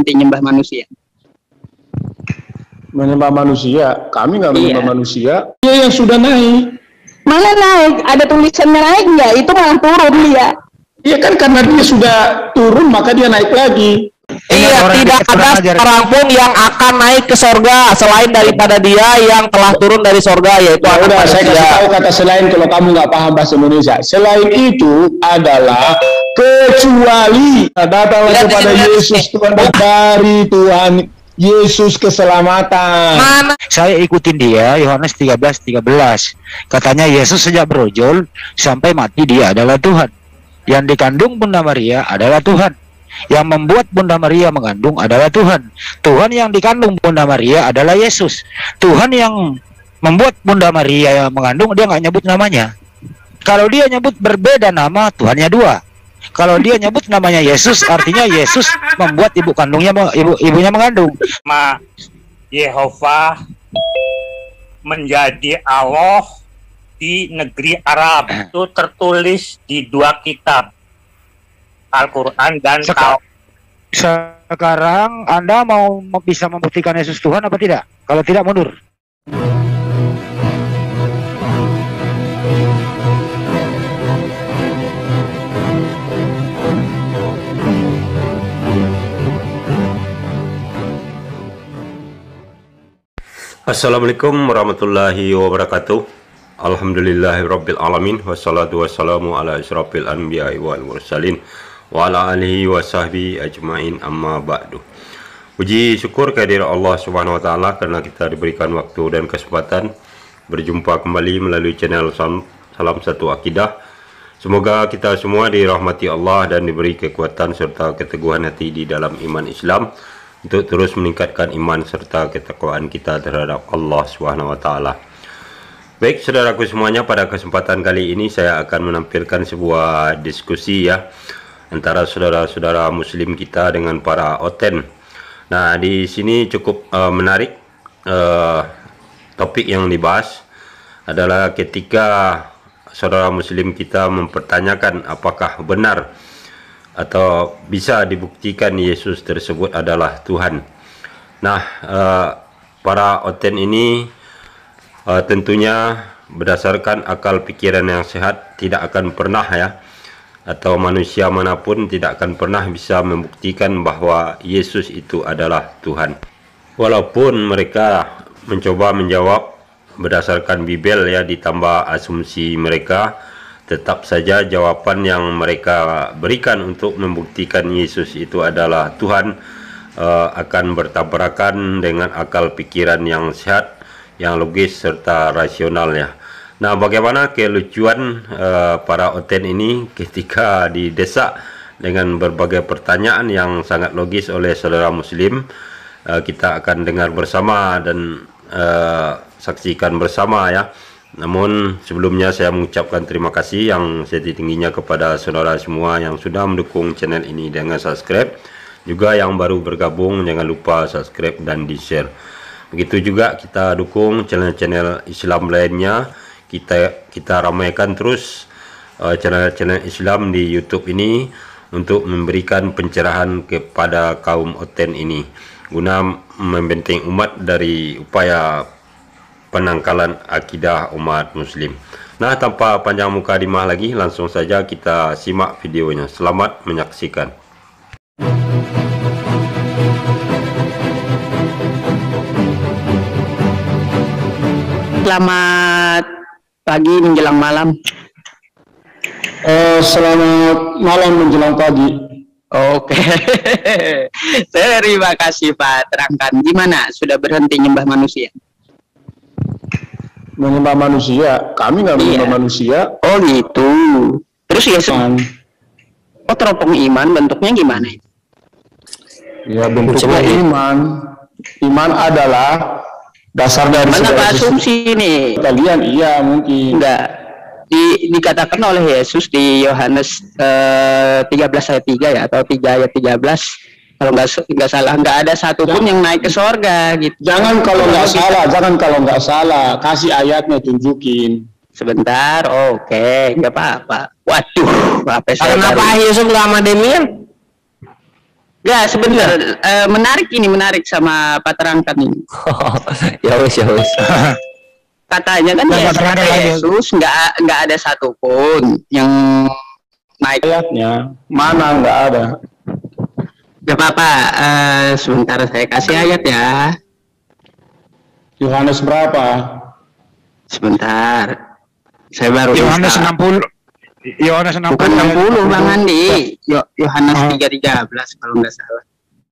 berhenti nyembah manusia? Menyembah manusia? Kami nggak menyembah Iya. manusia. Dia yang sudah naik. Mana naik? Ada tulisannya naik nggak? Itu malah turun dia. Iya kan, karena dia sudah turun maka dia naik lagi. Iya, tidak ada seorang pun yang akan naik ke sorga selain daripada dia yang telah turun dari sorga, yaitu Ya anak udah, saya manusia. kasih tahu kata selain kalau kamu nggak paham bahasa Indonesia. Selain itu adalah kecuali datanglah kepada Yesus Tuhan dari Tuhan Yesus keselamatan. Mana? Saya ikutin dia, Yohanes 13:13. Katanya Yesus sejak berojol sampai mati dia adalah Tuhan. Yang dikandung Bunda Maria adalah Tuhan. Yang membuat Bunda Maria mengandung adalah Tuhan. Tuhan yang dikandung Bunda Maria adalah Yesus. Tuhan yang membuat Bunda Maria mengandung, dia nggak nyebut namanya. Kalau dia nyebut berbeda nama, Tuhannya dua. Kalau dia nyebut namanya Yesus, artinya Yesus membuat ibu kandungnya, ibunya mengandung. Yehova menjadi Allah di negeri Arab. Itu tertulis di dua kitab, Al-Quran dan Taurat. Sekarang Anda mau bisa membuktikan Yesus Tuhan apa tidak? Kalau tidak, mundur. Assalamualaikum warahmatullahi wabarakatuh. Alhamdulillahirabbil alamin, wassalatu wassalamu ala asyrafil anbiya'i wal mursalin wa ala alihi wa sahbihi ajmain, amma ba'du. Puji syukur kehadirat Allah Subhanahu wa taala karena kita diberikan waktu dan kesempatan berjumpa kembali melalui channel Salam Satu Akidah. Semoga kita semua dirahmati Allah dan diberi kekuatan serta keteguhan hati di dalam iman Islam untuk terus meningkatkan iman serta ketakwaan kita terhadap Allah Subhanahu wa taala. Baik, saudaraku semuanya, pada kesempatan kali ini saya akan menampilkan sebuah diskusi ya antara saudara-saudara muslim kita dengan para oten. Nah, di sini cukup menarik. Topik yang dibahas adalah ketika saudara muslim kita mempertanyakan apakah benar atau bisa dibuktikan Yesus tersebut adalah Tuhan. Nah, para oten ini tentunya berdasarkan akal pikiran yang sehat tidak akan pernah ya, atau manusia manapun tidak akan pernah bisa membuktikan bahwa Yesus itu adalah Tuhan. Walaupun mereka mencoba menjawab berdasarkan Bibel ya, ditambah asumsi mereka, tetap saja jawaban yang mereka berikan untuk membuktikan Yesus itu adalah Tuhan akan bertabrakan dengan akal pikiran yang sehat, yang logis serta rasional ya. Nah, bagaimana kelucuan para oten ini ketika didesak dengan berbagai pertanyaan yang sangat logis oleh saudara muslim. Kita akan dengar bersama dan saksikan bersama ya. Namun sebelumnya saya mengucapkan terima kasih yang setinggi-tingginya kepada saudara semua yang sudah mendukung channel ini dengan subscribe. Juga yang baru bergabung, jangan lupa subscribe dan di-share. Begitu juga kita dukung channel-channel Islam lainnya. Kita ramaikan terus channel-channel Islam di YouTube ini untuk memberikan pencerahan kepada kaum oten ini guna membentengi umat dari upaya penangkalan akidah umat muslim. Nah, tanpa panjang mukadimah lagi, langsung saja kita simak videonya. Selamat menyaksikan. Selamat pagi menjelang malam. Selamat malam menjelang pagi. Oke. Terima kasih Pak. Terangkan gimana sudah berhenti nyembah manusia? Menyembah manusia? Kami nggak menyembah manusia. Oh gitu. Terus Yesus? Oh, teropong iman bentuknya gimana? Ya, bentuknya iman. Iman adalah dasar dari segala asumsi ini. Kalian iya mungkin. Enggak. Dikatakan oleh Yesus di Yohanes 13 ayat 3 ya, atau 3 ayat 13. Kalau nggak salah, nggak ada satupun yang naik ke sorga gitu. Jangan kalau nggak salah, kasih ayatnya, tunjukin. Sebentar, oke, nggak apa-apa. Waduh, apa saya kenapa Yesus nggak sama Demian? Ya sebentar, menarik sama Pak terangkan ini. Ya wes. Katanya kan Yesus nggak ada satupun yang naik. Ayatnya mana nggak ada. Gak apa-apa, sebentar saya kasih ayat ya. Yohanes berapa? Sebentar, saya baru Yohanes 60. Yohanes 60. Bukan 60 Bang Andi. Yohanes 3:13 kalau nggak salah.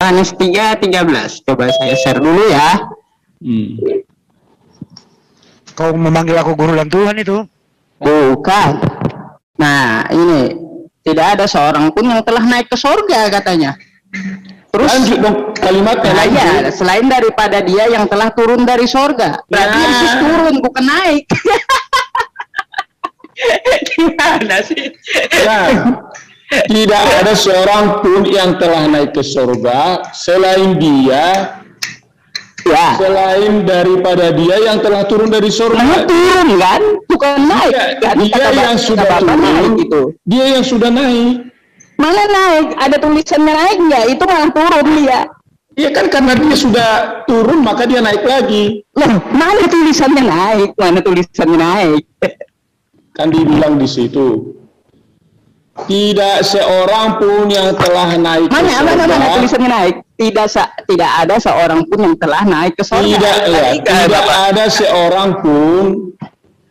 Yohanes 3:13. Coba saya share dulu ya. Kau memanggil aku guru dan Tuhan itu? Bukan. Nah, ini tidak ada seorang pun yang telah naik ke surga katanya. Terus lanjut dong kalimatnya lagi. Ya, selain daripada dia yang telah turun dari surga. Berarti Yesus turun bukan naik. Gimana sih? Ya, tidak ada seorang pun yang telah naik ke surga selain dia. Ya. Selain daripada dia yang telah turun dari surga. Turun kan? Bukan naik. Dia yang sudah turun. Dia yang sudah naik. Mana naik? Ada tulisannya naik nggak? Itu malah turun dia. Iya kan karena dia sudah turun maka dia naik lagi. Loh, mana tulisannya naik? Mana tulisannya naik? Kan dibilang di situ. Tidak seorang pun yang telah naik ke surga. Mana tulisannya naik? Tidak ada seorang pun yang telah naik ke surga. Tidak ada seorang pun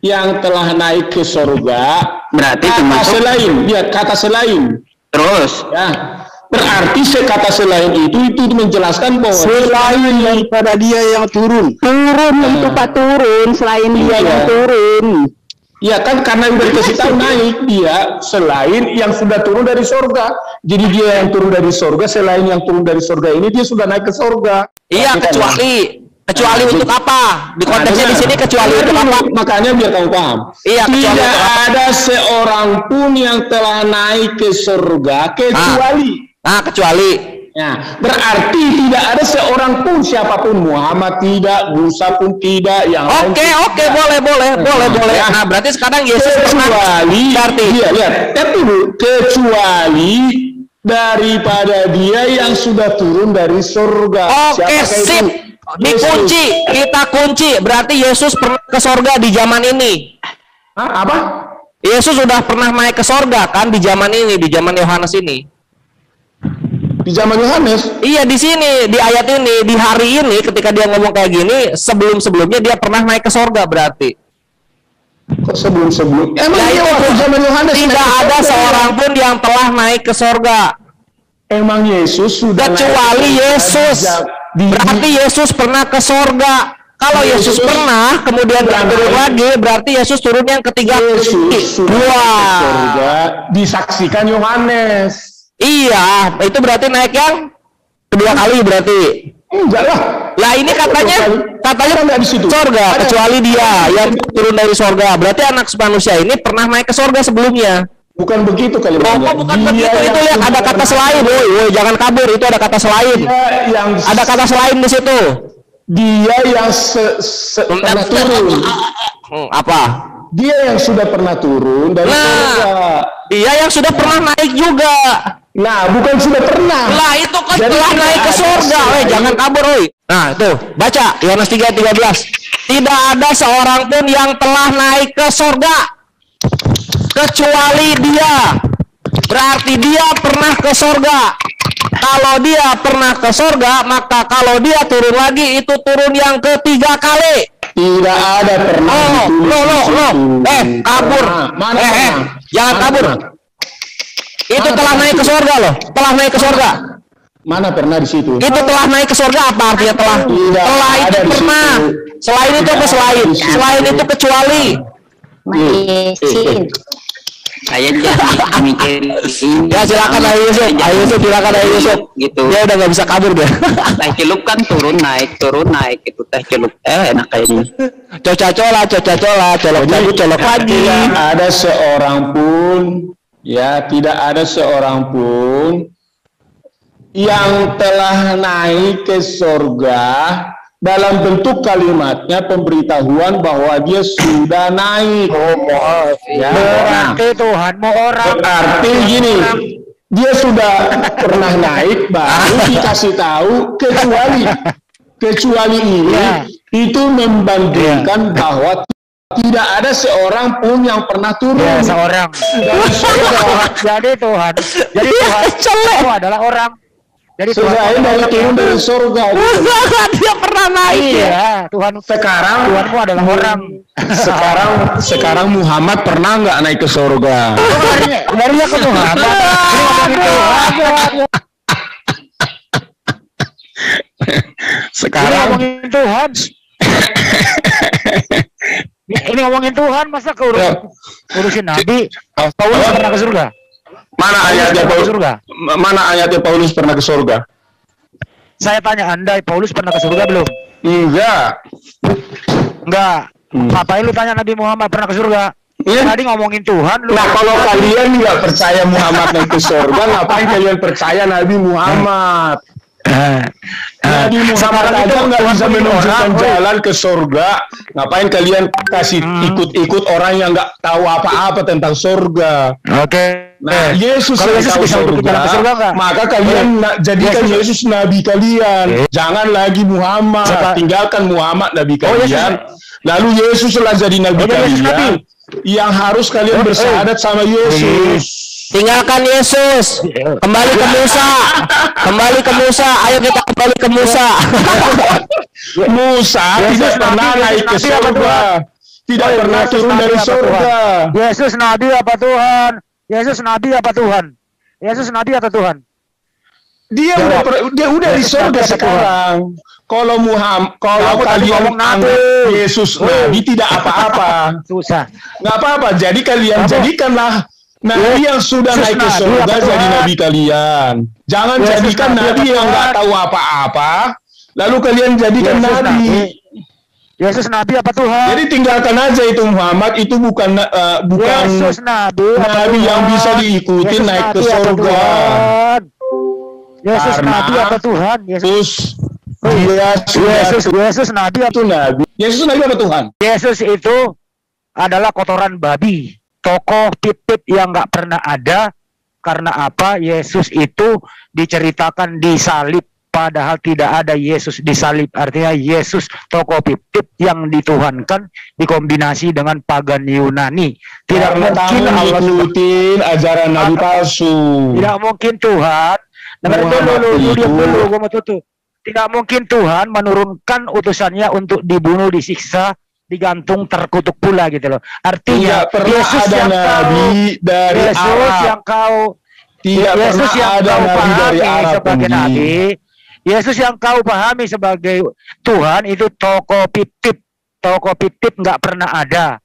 yang telah naik ke surga. Berarti kata selain. Terus ya, berarti kata selain itu menjelaskan bahwa selain daripada dia yang turun itu Pak turun selain dia yang turun. Ya kan karena udah dikasih tahu naik dia selain yang sudah turun dari surga. Jadi dia yang turun dari surga, selain yang turun dari surga ini dia sudah naik ke surga. Iya, kecuali untuk apa? Di konteksnya di sini kecuali untuk apa? Makanya biar kamu paham. Iya, tidak ada seorang pun yang telah naik ke surga kecuali. Kecuali. Ya, berarti tidak ada seorang pun siapapun, Muhammad tidak, Musa pun tidak, yang lain. Oke, boleh. Nah, berarti sekarang Yesus kecuali kecuali daripada dia yang sudah turun dari surga. Oke, sip. Kita kunci. Berarti Yesus pernah ke surga di zaman ini. Apa? Yesus sudah pernah naik ke surga kan di zaman ini, di zaman Yohanes ini. Di zaman Yohanes? Iya, di sini, di ayat ini, di hari ini ketika dia ngomong kayak gini, sebelum-sebelumnya dia pernah naik ke surga berarti. Kok sebelum-sebelum? Emang ya, itu zaman Yohanes tidak ada seorang pun yang telah naik ke surga. Emang Yesus sudah kecuali Yesus. Berarti Yesus pernah ke surga. Kalau Yesus pernah, kemudian turun lagi, berarti Yesus turun yang ketiga. Disaksikan Yohanes. Iya, itu berarti naik yang kedua kali berarti. Enggak lah. Lah ini katanya nggak di situ. Surga, kecuali dia yang turun dari surga. Berarti anak manusia ini pernah naik ke surga sebelumnya. Bukan begitu kalimatnya. Bukan begitu, itu lihat ada kata selain, woi, jangan kabur, itu ada kata selain. Ada kata selain di situ. Dia yang pernah turun. Apa? Dia yang sudah pernah turun dari surga. Dia yang sudah pernah naik juga. Nah, bukan sudah pernah. Lah itu kan telah naik ke surga. Jangan kabur, woi. Nah, tuh, baca Yohanes 3:13. Tidak ada seorang pun yang telah naik ke surga kecuali dia. Berarti dia pernah ke surga. Kalau dia pernah ke surga, maka kalau dia turun lagi itu turun yang ketiga kali. Tidak ada pernah. Kabur. Jangan kabur. Itu telah naik ke surga loh. Telah naik ke surga. Mana pernah di situ? Itu telah naik ke surga apa artinya telah? Telah itu pernah. Selain itu apa selain? Selain itu kecuali. Saya jadi mikir. Ya silakan Ayo Yusuf, silakan Ayo Yusuf. Gitu. Dia udah nggak bisa kabur dia. Teh celup kan turun naik itu teh celup. Enak kayaknya. Coca-cola, colok lagi. Ada seorang pun. Ya, tidak ada seorang pun yang telah naik ke surga dalam bentuk kalimatnya pemberitahuan bahwa dia sudah naik. Berarti Tuhan mau orang. Berarti gini, Dia sudah pernah naik, baru dikasih tahu kecuali ini itu membandingkan bahwa tidak ada seorang pun yang pernah turun. Ya, seorang. Jadi Tuhan itu adalah orang. Jadi Tuhan dari turun dari surga. Dia pernah naik. Iya, Tuhanmu adalah orang. Sekarang Muhammad pernah nggak naik ke surga? Larinya ke Muhammad. Sekarang ngomongin Tuhan. Ini ngomongin Tuhan, masa urusin Nabi? Paulus pernah ke surga? Mana ayatnya Paulus pernah ke surga? Saya tanya Anda, Paulus pernah ke surga belum? Enggak. Ngapain lu tanya Nabi Muhammad pernah ke surga? Tadi ngomongin Tuhan. Nah, kalau kalian nggak percaya Muhammad naik ke surga, ngapain kalian percaya Nabi Muhammad? Nabi Muhammad aja nggak bisa menunjukkan jalan ke surga. Ngapain kalian kasih ikut-ikut orang yang nggak tahu apa-apa tentang surga? Oke. Nah, Yesus yang tahu surga, maka kalian jadikan Yesus nabi kalian. Jangan lagi Muhammad. Tinggalkan Muhammad nabi kalian. Lalu Yesus lah jadi nabi kalian. Yang harus kalian bersyahadat sama Yesus. Tinggalkan Yesus, kembali ke Musa, ayo kita kembali ke Musa. Musa tidak pernah naik ke surga, tidak pernah turun dari surga. Yesus nabi apa Tuhan? Yesus nabi apa Tuhan? Yesus nabi atau Tuhan? Dia udah di surga sekarang. Kalau kalian anggap Yesus nabi tidak apa-apa. Susah. Nggak apa-apa. Jadi kalian jadikanlah nabi yang sudah naik ke surga jadi nabi kalian. Jangan jadikan nabi yang nggak tahu apa-apa, lalu kalian jadikan nabi. Yesus nabi apa Tuhan? Jadi tinggalkan aja itu Muhammad, itu bukan Yesus nabi yang bisa diikuti naik ke surga. Yesus nabi apa Tuhan? Yesus nabi apa nabi? Yesus nabi apa Tuhan? Yesus itu adalah kotoran babi. Tokoh titip yang nggak pernah ada. Karena apa? Yesus itu diceritakan disalib, padahal tidak ada Yesus disalib. Artinya Yesus tokoh titip yang dituhankan dikombinasi dengan pagan Yunani. Tidak mungkin Allah ngikutin ajaran nabi palsu. Tidak mungkin Tuhan. Dulu, gua mau tutup. Tidak mungkin Tuhan menurunkan utusannya untuk dibunuh, disiksa, digantung, terkutuk pula gitu loh. Artinya Yesus yang nabi dari Yesus yang kau Yesus yang kau pahami sebagai nabi, Yesus yang kau pahami sebagai Tuhan itu tokoh pitip nggak pernah ada.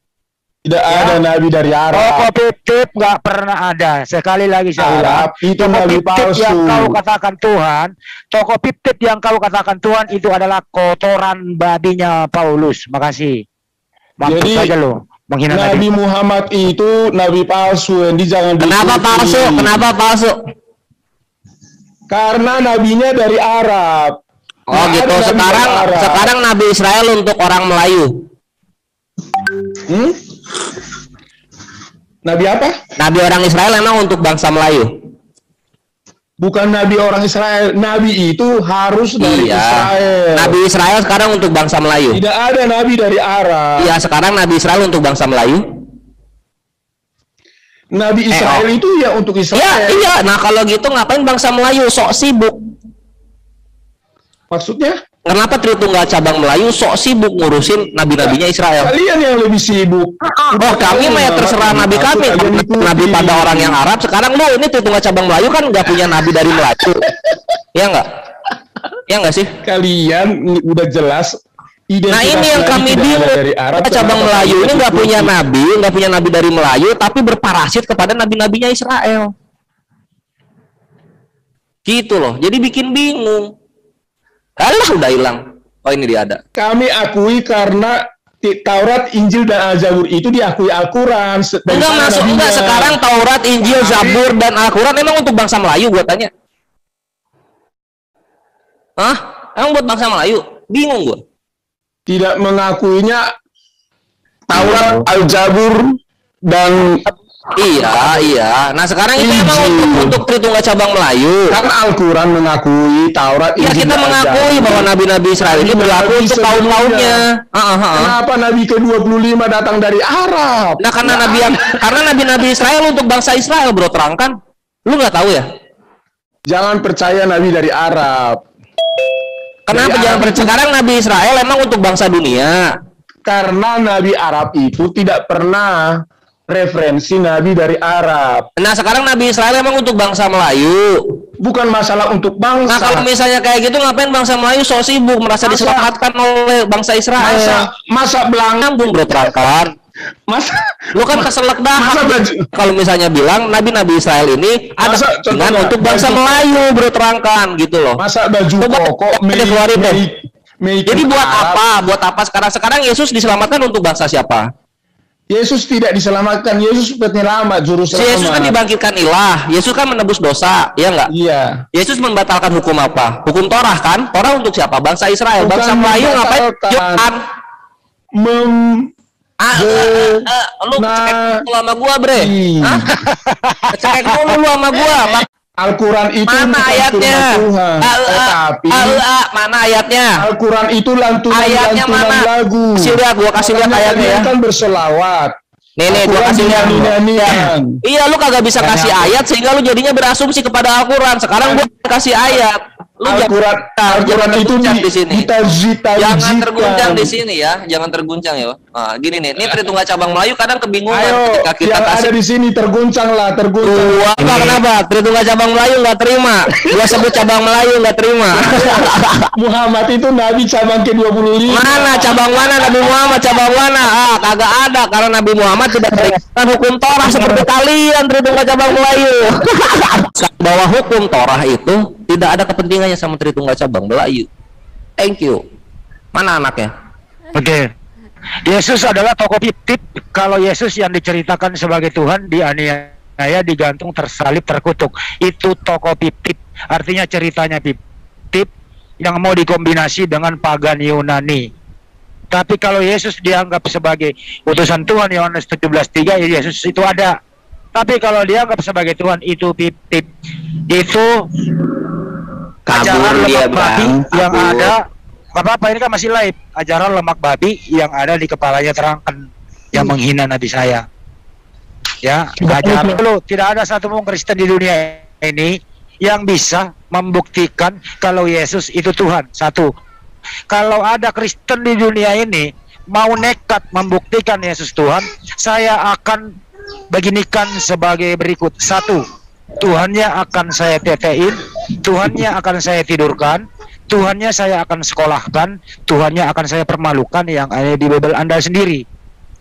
Tidak ada nabi dari Arab. Tokoh pitip nggak pernah ada. Sekali lagi saya ulang, itu nabi palsu. Yang kau katakan Tuhan, tokoh pitip yang kau katakan Tuhan itu adalah kotoran babinya Paulus. Makasih. Mampus saja lo. Nabi Muhammad itu nabi palsu, Endi, jangan Kenapa palsu? Karena nabinya dari Arab. Oh gitu. Sekarang nabi Israel untuk orang Melayu. Nabi apa? Nabi orang Israel emang untuk bangsa Melayu. Bukan nabi orang Israel. Nabi itu harus dari Israel. Nabi Israel sekarang untuk bangsa Melayu. Tidak ada nabi dari Arab. Iya, sekarang nabi Israel untuk bangsa Melayu. Nabi Israel itu ya untuk Israel. Iya. Nah kalau gitu ngapain bangsa Melayu sok sibuk? Maksudnya? Kenapa Tritunggal cabang Melayu sok sibuk ngurusin nabi-nabinya Israel? Kalian yang lebih sibuk. Kami mah ya terserah nabi kami. Nabi pada orang yang Arab. Sekarang lu ini Tritunggal cabang Melayu kan nggak punya nabi dari Melayu. Iya nggak? Iya nggak sih? Kalian udah jelas. Nah ini yang kami bingung. Cabang Melayu ini nggak punya nabi dari Melayu, tapi berparasit kepada nabi-nabinya Israel. Gitu loh. Jadi bikin bingung. Alah udah hilang. Oh ini dia ada. Kami akui karena Taurat, Injil dan Al-Zabur itu diakui Al-Quran. Enggak sekarang Taurat, Injil, Zabur dan Al-Quran emang untuk bangsa Melayu, gua tanya. Hah? Emang buat bangsa Melayu? Bingung gua. Tidak mengakuinya Taurat, Al-Zabur dan Iya. Nah sekarang itu emang untuk Tritunggal cabang Melayu. Kan Al-Quran mengakui, Taurat, Ya Injil kita mengakui diajari. bahwa nabi-nabi Israel ini berlaku untuk kaum-kaumnya. Kenapa Nabi ke-25 datang dari Arab? Nah karena nabi-nabi Israel untuk bangsa Israel, bro, terangkan. Lu nggak tahu ya? Jangan percaya Nabi dari Arab. Kenapa Dari jangan Arab percaya? Sekarang nabi Israel emang untuk bangsa dunia. Karena Nabi Arab itu tidak pernah referensi Nabi dari Arab. Nah sekarang nabi Israel emang untuk bangsa Melayu. Bukan masalah untuk Nah bangsa. kalau misalnya kayak gitu, ngapain bangsa Melayu so sibuk merasa diselamatkan oleh bangsa Israel? Masa belang, Nyambung, bro, terangkan. masa Lu kan keselak dah. Masa baju- Kalau misalnya bilang nabi-nabi Israel ini ada Masa kepentingan contohnya, untuk bangsa baju- Melayu, bro, terangkan gitu loh. masa baju Coba koko kita keluarin deh. make Jadi buat Arab. apa? Buat apa sekarang Yesus diselamatkan untuk bangsa siapa? Yesus tidak diselamatkan, Yesus penyelamat, juru Si Yesus kan selamat. dibangkitkan ilah. Yesus kan menebus dosa, ya enggak? Iya. Yesus membatalkan hukum apa? Hukum Torah kan? Torah untuk siapa? Bangsa Israel. Bukan Bangsa Melayu ngapain? membatalkan. Yohan. Lu cek dulu sama gua, bre. Hah? Cek dulu lu sama gua. Al-Quran itu Mana bukan ayatnya? firman Tuhan, tetapi Mana ayatnya? Al-Quran itu Ayatnya lantunan mana? lagu. Kasih lihat, gua kasih lihat Makanya ayatnya ya. kalian kan berselawat. Nih, gua kasih lihat. nyanyi-nyanyian. Iya, lu kagak bisa kasih ayat sehingga lu jadinya berasumsi kepada Al-Quran. Sekarang gua kasih ayat. Lu Al-Quran itu terguncang di sini. Jangan terguncang di sini ya. Jangan terguncang ya. Nah, gini nih. Ini Tritunggal cabang Melayu kadang kebingungan Ayo, ketika kita yang ada kasih. di sini terguncang. Gua kenapa? Tritunggal cabang Melayu nggak terima. Gua sebut cabang Melayu nggak terima. Muhammad itu Nabi cabang ke-25. Mana cabang mana Nabi Muhammad cabang mana? Kagak ada karena Nabi Muhammad tidak berikan hukum Torah seperti kalian Tritunggal cabang Melayu. Bahwa hukum Torah itu tidak ada kepentingannya sama Tritunggal cabang Melayu. Thank you. Mana anaknya? Oke. Yesus adalah tokoh fiktif. Kalau Yesus yang diceritakan sebagai Tuhan dianiaya, digantung, tersalib, terkutuk, itu tokoh fiktif. Artinya ceritanya fiktif yang mau dikombinasi dengan pagan Yunani. Tapi kalau Yesus dianggap sebagai utusan Tuhan, Yohanes 17:3, ya Yesus itu ada. Tapi kalau dianggap sebagai Tuhan, itu fiktif. Itu ajaran dia, lemak babi Bang. yang Kabur. ada. Gak apa-apa, ini kan masih live. Ajaran lemak babi yang ada di kepalanya terangkan, yang menghina Nabi saya. Ya, ajaran dulu. Tidak ada satupun Kristen di dunia ini yang bisa membuktikan kalau Yesus itu Tuhan. Satu. Kalau ada Kristen di dunia ini mau nekat membuktikan Yesus Tuhan, saya akan beginikan sebagai berikut. Satu, Tuhannya akan saya tetein, Tuhannya akan saya tidurkan, Tuhannya saya akan sekolahkan, Tuhannya akan saya permalukan, yang ada di Bible Anda sendiri.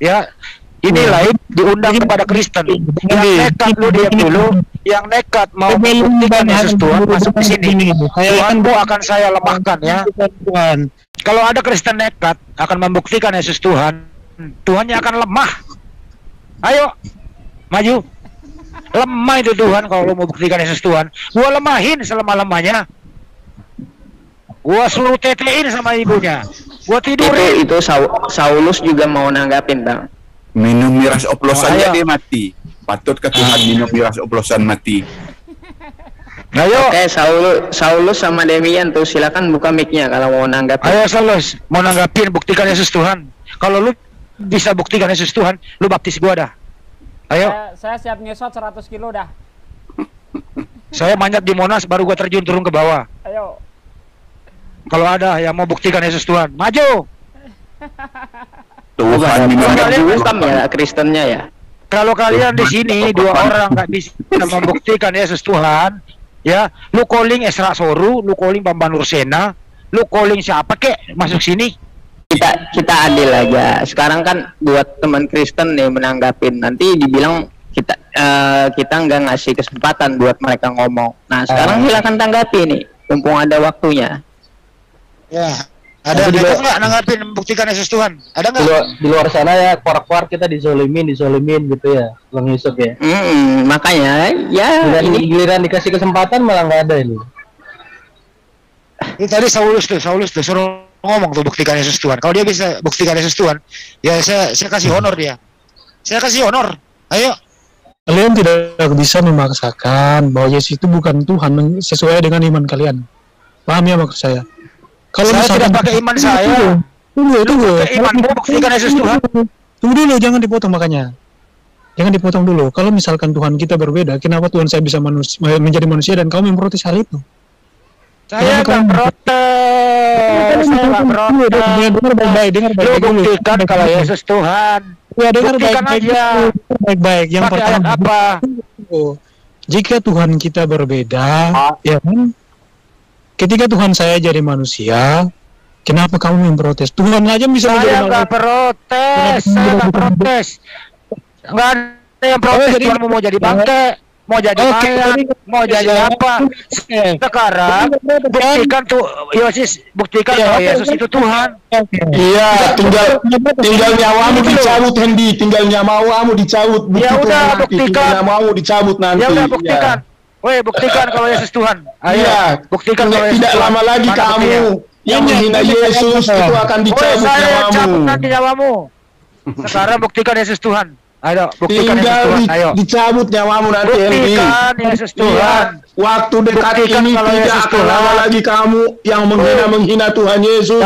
Ya, ini live diundang kepada Kristen. Yang nekat lu diam dulu, yang nekat mau membuktikan Yesus Tuhan masuk di sini. Tuhanku akan saya lemahkan ya. Tuhan. Kalau ada Kristen nekat akan membuktikan Yesus Tuhan, Tuhannya akan lemah. Ayo, maju. Lemah itu Tuhan kalau lu mau buktikan Yesus Tuhan. Gua lemahin selama-lamanya. Gua suruh tetein sama ibunya. Gua tidurin. Itu Saulus juga mau nanggapin, Bang. Minum miras oplosannya Ayo. dia mati. Patutkah Tuhan minum miras oplosan mati? Ayo. Oke, Saulus sama Demian tuh silakan buka mic-nya kalau mau nanggapin. Ayo Saulus, mau nanggapin buktikan Yesus Tuhan. Kalau lu bisa buktikan Yesus Tuhan, lu baptis gua dah. Ayo. Saya siap ngesot 100 kilo dah. Saya manjat di Monas baru gua terjun turun ke bawah. Ayo. Kalau ada yang mau buktikan Yesus Tuhan, maju. Tuhan minum Kalian miras bukan ya Kristennya ya? Kalau kalian di sini dua orang nggak bisa membuktikan Yesus Tuhan, ya, lu calling Esra Soru, lu calling Bambang Nursena, lu calling siapa kek masuk sini? Kita adil aja. Sekarang kan buat teman Kristen nih menanggapin, nanti dibilang kita nggak ngasih kesempatan buat mereka ngomong. Nah sekarang silakan tanggapi nih, mumpung ada waktunya. Ya, ada nggak nanggapin membuktikan Yesus Tuhan? Ada nggak? Di luar sana ya kuar-kuar kita dizolimin gitu ya, Bang Yusuf ya. Makanya ya Giliran dikasih kesempatan malah nggak ada ini. Ini tadi Saulus tuh suruh ngomong tuh buktikan Yesus Tuhan. Kalau dia bisa buktikan Yesus Tuhan, ya saya kasih honor dia. Saya kasih honor. Ayo. kalian tidak bisa memaksakan bahwa Yesus itu bukan Tuhan sesuai dengan iman kalian. Paham ya maksud saya? Kalau Saya tidak misalkan pakai iman saya. tunggu. Pakai imanmu buktikan Yesus Tuhan. Tunggu dulu, jangan dipotong makanya. Jangan dipotong dulu. Kalau misalkan Tuhan kita berbeda, kenapa Tuhan saya bisa menjadi manusia dan kamu memprotes hal itu? Saya nggak protes. Saya nggak protes. Dengar baik-baik. Lu buktikan kalau Yesus Tuhan. Ya, dengar Buktikan aja. Baik-baik. Yang Pakai ayat pertama, apa? jika Tuhan kita berbeda, ya kan? Ketika Tuhan saya jadi manusia, kenapa kamu memprotes? Tuhan aja bisa Saya nggak protes. Saya nggak protes. Nggak ada yang protes. Tuhan mau jadi bangke, mau jadi mayat, mau jadi apa? Sekarang buktikan tuh Yesus, buktikan kalau Yesus itu Tuhan. Iya, tinggal nyawamu dicabut, Hendy. Tinggal nyawamu dicabut. Ya udah, buktikan. Tinggal nyawamu dicabut nanti. Ya udah, buktikan. Woi, buktikan kalau Yesus Tuhan. Ayo, Iya, buktikan kalau Yesus tidak Tuhan. lama lagi Mana kamu buktinya? yang menghina Yesus itu akan dicabut Saya nyawamu. cabut nanti nyawamu. Sekarang buktikan Yesus Tuhan. Ayo, buktikan Yesus Tinggal Tuhan. Ayo. dicabut nyawamu nanti, Hendy. Buktikan Yesus Tuhan. Iya, waktu dekat Buktikan ini kalau tidak Yesus akan Tuhan. lama lagi kamu yang menghina Tuhan Yesus.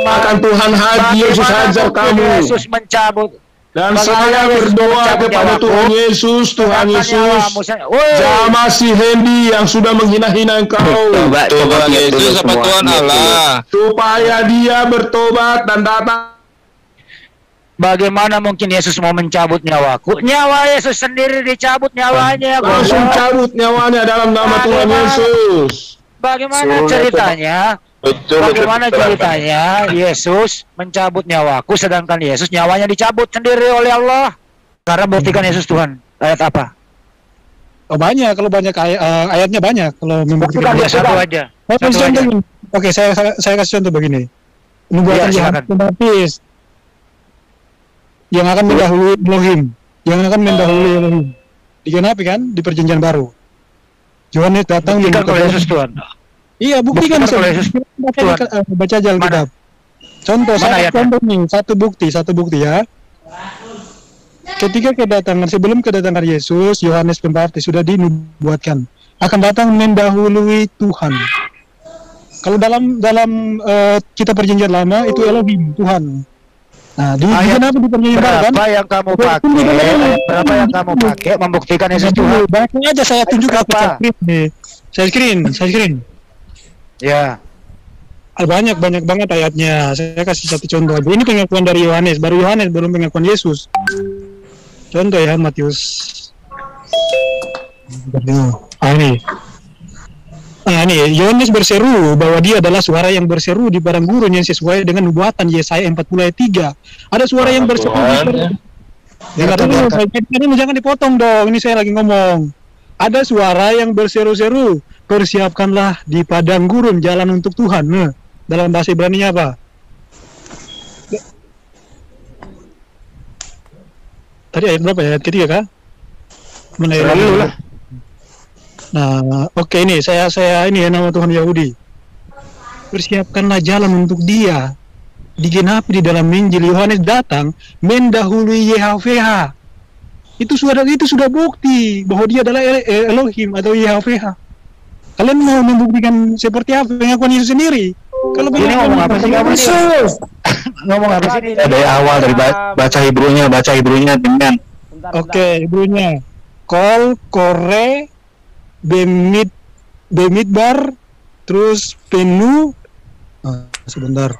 Akan Tuhan haji Yesus hajar kamu. Yesus mencabut. Dan Bagaimana saya Yesus berdoa mencabut kepada nyawaku? Tuhan Yesus, Tuhan Yesus, jamah si Hendy yang sudah menghina-hina engkau. Coba Yesus apa Tuhan Allah? Supaya dia bertobat dan datang. Bagaimana mungkin Yesus mau mencabut nyawaku? Nyawa Yesus sendiri dicabut nyawanya. Langsung cabut nyawanya dalam nama Tuhan Yesus. Bagaimana ceritanya? Bagaimana ceritanya Yesus mencabut nyawaku sedangkan Yesus nyawanya dicabut sendiri oleh Allah? Karena buktikan Yesus Tuhan. Ayat apa? Oh banyak, kalau banyak ayatnya banyak. Kalau membuktikan Buktikan satu aja. Satu aja. Oke, saya kasih contoh begini. Nubuatan Iya, Yohanes Pembaptis yang akan mendahului Elohim, digenapi kan di Perjanjian Baru. Yohanes datang Buktikan kalau Yesus Tuhan. Iya, buktikan kalau Yesus baca aja Alkitab. Contoh, contoh nih, satu bukti ya. Ketika sebelum kedatangan Yesus, Yohanes Pembaptis sudah dinubuatkan akan datang mendahului Tuhan. Kalau dalam kitab Perjanjian Lama itu Elohim, Tuhan. Nah, kenapa di Perjanjian Baru kan? Berapa yang kamu pakai membuktikan Yesus Tuhan? Baca aja, saya tunjukkan apa? Saya screen. Ya. Banyak banget ayatnya. Saya kasih satu contoh aja. Ini pengakuan dari Yohanes, baru Yohanes, belum pengakuan Yesus. Contoh ya, Matius. Ini Yohanes berseru bahwa dia adalah suara yang berseru di padang gurun yang sesuai dengan nubuatan Yesaya 40 ayat 3. Ada suara yang berseru. Jangan dipotong dong. Ini saya lagi ngomong. Ada suara yang berseru-seru, persiapkanlah di padang gurun jalan untuk Tuhan. Nah, dalam bahasa Ibrani-nya apa? Tadi ayat berapa ya? Ayat ketiga kah? Mana ya? Nah, oke, ini saya ini ya, nama Tuhan Yahudi. Persiapkanlah jalan untuk Dia. Digenapi di dalam Injil. Yohanes datang mendahului YHWH. Itu sudah bukti bahwa Dia adalah Elohim atau YHWH. Kalian mau membuktikan seperti apa pengakuan Yesus sendiri? Kalau ini ngomong apa sih kamu? Ngomong apa sih? Dari awal dari baca Hebrunya dengan. Oke, Hebrunya. Kol, Kore, Bemidbar, terus Penu, sebentar.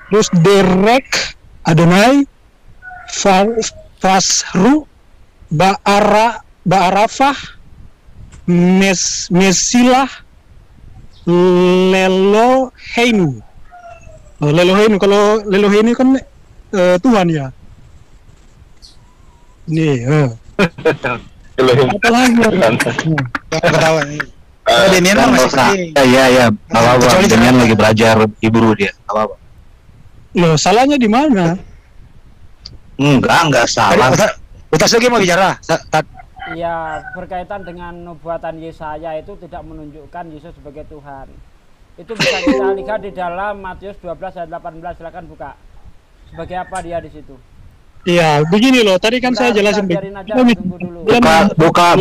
Terus Derek, Adonai, Fasru, Ba'arafah, Mesilah, Leloheinu. Leloheinu, kalau Leloheinu kan Tuhan ya. Nih, apa lagi? Ketahuan. Demian masih Iya, apa-apa. Demian lagi belajar Hebrew dia. Apa-apa. Loh, salahnya di mana? Enggak salah. Utas lagi mau bicara. Iya, berkaitan dengan nubuatan Yesaya itu tidak menunjukkan Yesus sebagai Tuhan. Itu bisa kita lihat di dalam Matius 12 ayat 18, silakan buka. Sebagai apa dia di situ? Iya, begini loh. Tadi kan saya jelasin biarin aja, tunggu dulu. Buka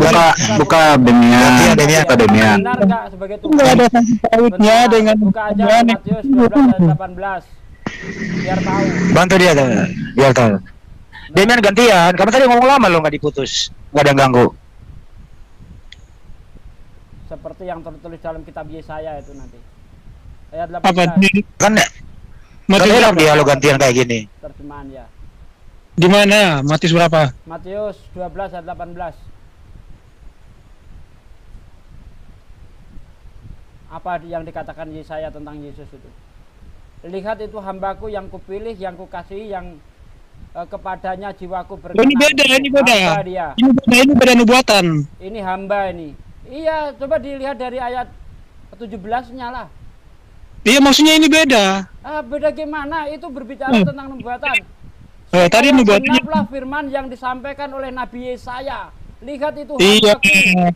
Demian. Benar nggak sebagai Tuhan? Enggak ada sangkut pautnya dengan buka aja Matius 12 ayat 18. Biar tahu. Bantu dia tuh, biar tahu. Demian gantian. Kamu tadi ngomong lama lo nggak diputus, nggak ada yang ganggu. Seperti yang tertulis dalam kitab Yesaya itu nanti. Ayat 18. apa Kan enak dia lo gantian kayak gini. Terjemahan ya. di mana? Matius berapa? Matius 12 ayat 18. Apa yang dikatakan Yesaya tentang Yesus itu? Lihat itu hambaku yang kupilih, yang kukasihi, yang kepadanya jiwaku berkenan. Ini beda. Hamba dia. Ini beda nubuatan. Ini hamba ini. Iya, coba dilihat dari ayat 17-nya lah. Iya, maksudnya ini beda. Beda gimana? Itu berbicara tentang nubuatan. Tadi nubuatannya. Genaplah firman yang disampaikan oleh Nabi Yesaya. Lihat itu Iya,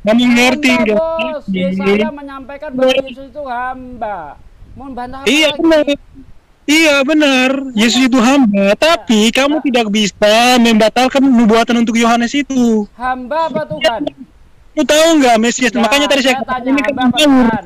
kamu ngerti hamba, enggak? bos. Yesaya menyampaikan bahwa Yesus itu hamba. Mau bantah apa Iya, lagi? benar. Iya, benar. Yesus itu hamba, tapi kamu tidak bisa membatalkan nubuatan untuk Yohanes itu. Hamba apa Tuhan? Kamu tahu nggak Mesias? Ya, Makanya tadi saya tanya ini kan hamba apa Tuhan?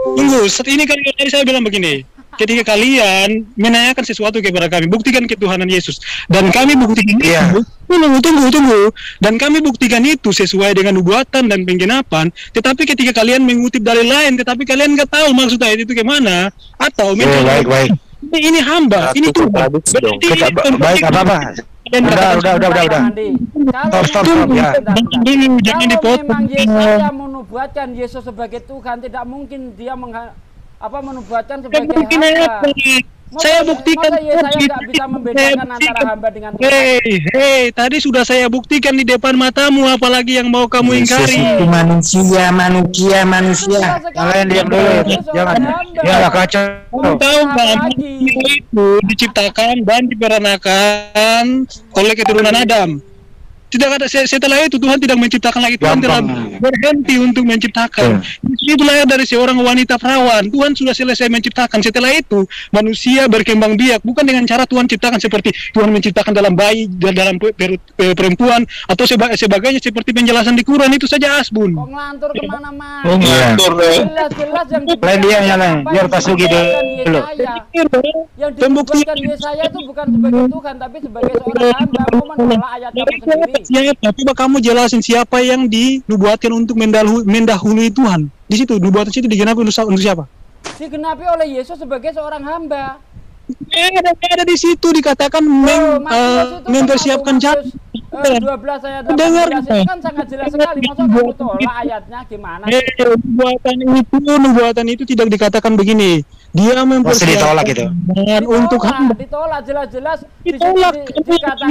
tunggu, saat ini kan tadi saya bilang begini. Ketika kalian menanyakan sesuatu kepada kami, buktikan ketuhanan Yesus. Dan kami buktikan itu. Tunggu. Dan kami buktikan itu sesuai dengan nubuatan dan penggenapan. Tetapi ketika kalian mengutip dalil lain, tetapi kalian nggak tahu maksudnya itu kemana, atau Baik. ini hamba, ini Tuhan. Baik, apa-apa. Udah. Stop, ya. Jangan Kalau dipotong. memang Yesaya menubuatkan Yesus sebagai Tuhan, tidak mungkin dia menubuatkan sebagai hamba. Saya buktikan. Masa Yesaya nggak bisa membedakan antara hamba dengan Tuhan? Hei, tadi sudah saya buktikan di depan matamu, apalagi yang mau kamu ingkari. Itu manusia. Kalian diam dulu, jangan. Ya kacau. Kamu tahu nggak? Itu diciptakan dan diperanakan oleh keturunan Adam. Tidak ada setelah itu Tuhan tidak menciptakan lagi. Tuhan telah berhenti untuk menciptakan. Itu lahir dari seorang wanita perawan. Tuhan sudah selesai menciptakan. Setelah itu manusia berkembang biak, bukan dengan cara Tuhan ciptakan seperti Tuhan menciptakan dalam bayi, dalam perempuan atau sebagainya seperti penjelasan di Quran. Itu saja asbun. Kok ngelantur kemana-mana? Jelas-jelas yang biar Tasugi dulu. Yang dibuatkan Yesaya itu bukan sebagai Tuhan, tapi sebagai seorang hamba. Mau menolak ayat kamu sendiri. Siapa? Coba kamu jelasin siapa yang dinubuatkan untuk mendahului Tuhan. Di situ nubuatan itu digenapi untuk siapa? Digenapi oleh Yesus sebagai seorang hamba. Ada di situ dikatakan mempersiapkan jalan. 12 ayat 18 itu kan sangat jelas sekali. Masa kamu tolak ayatnya gimana? Nubuatan itu tidak dikatakan begini. Dia mempersiapkan untuk hamba. Ditolak jelas-jelas. Dikatakan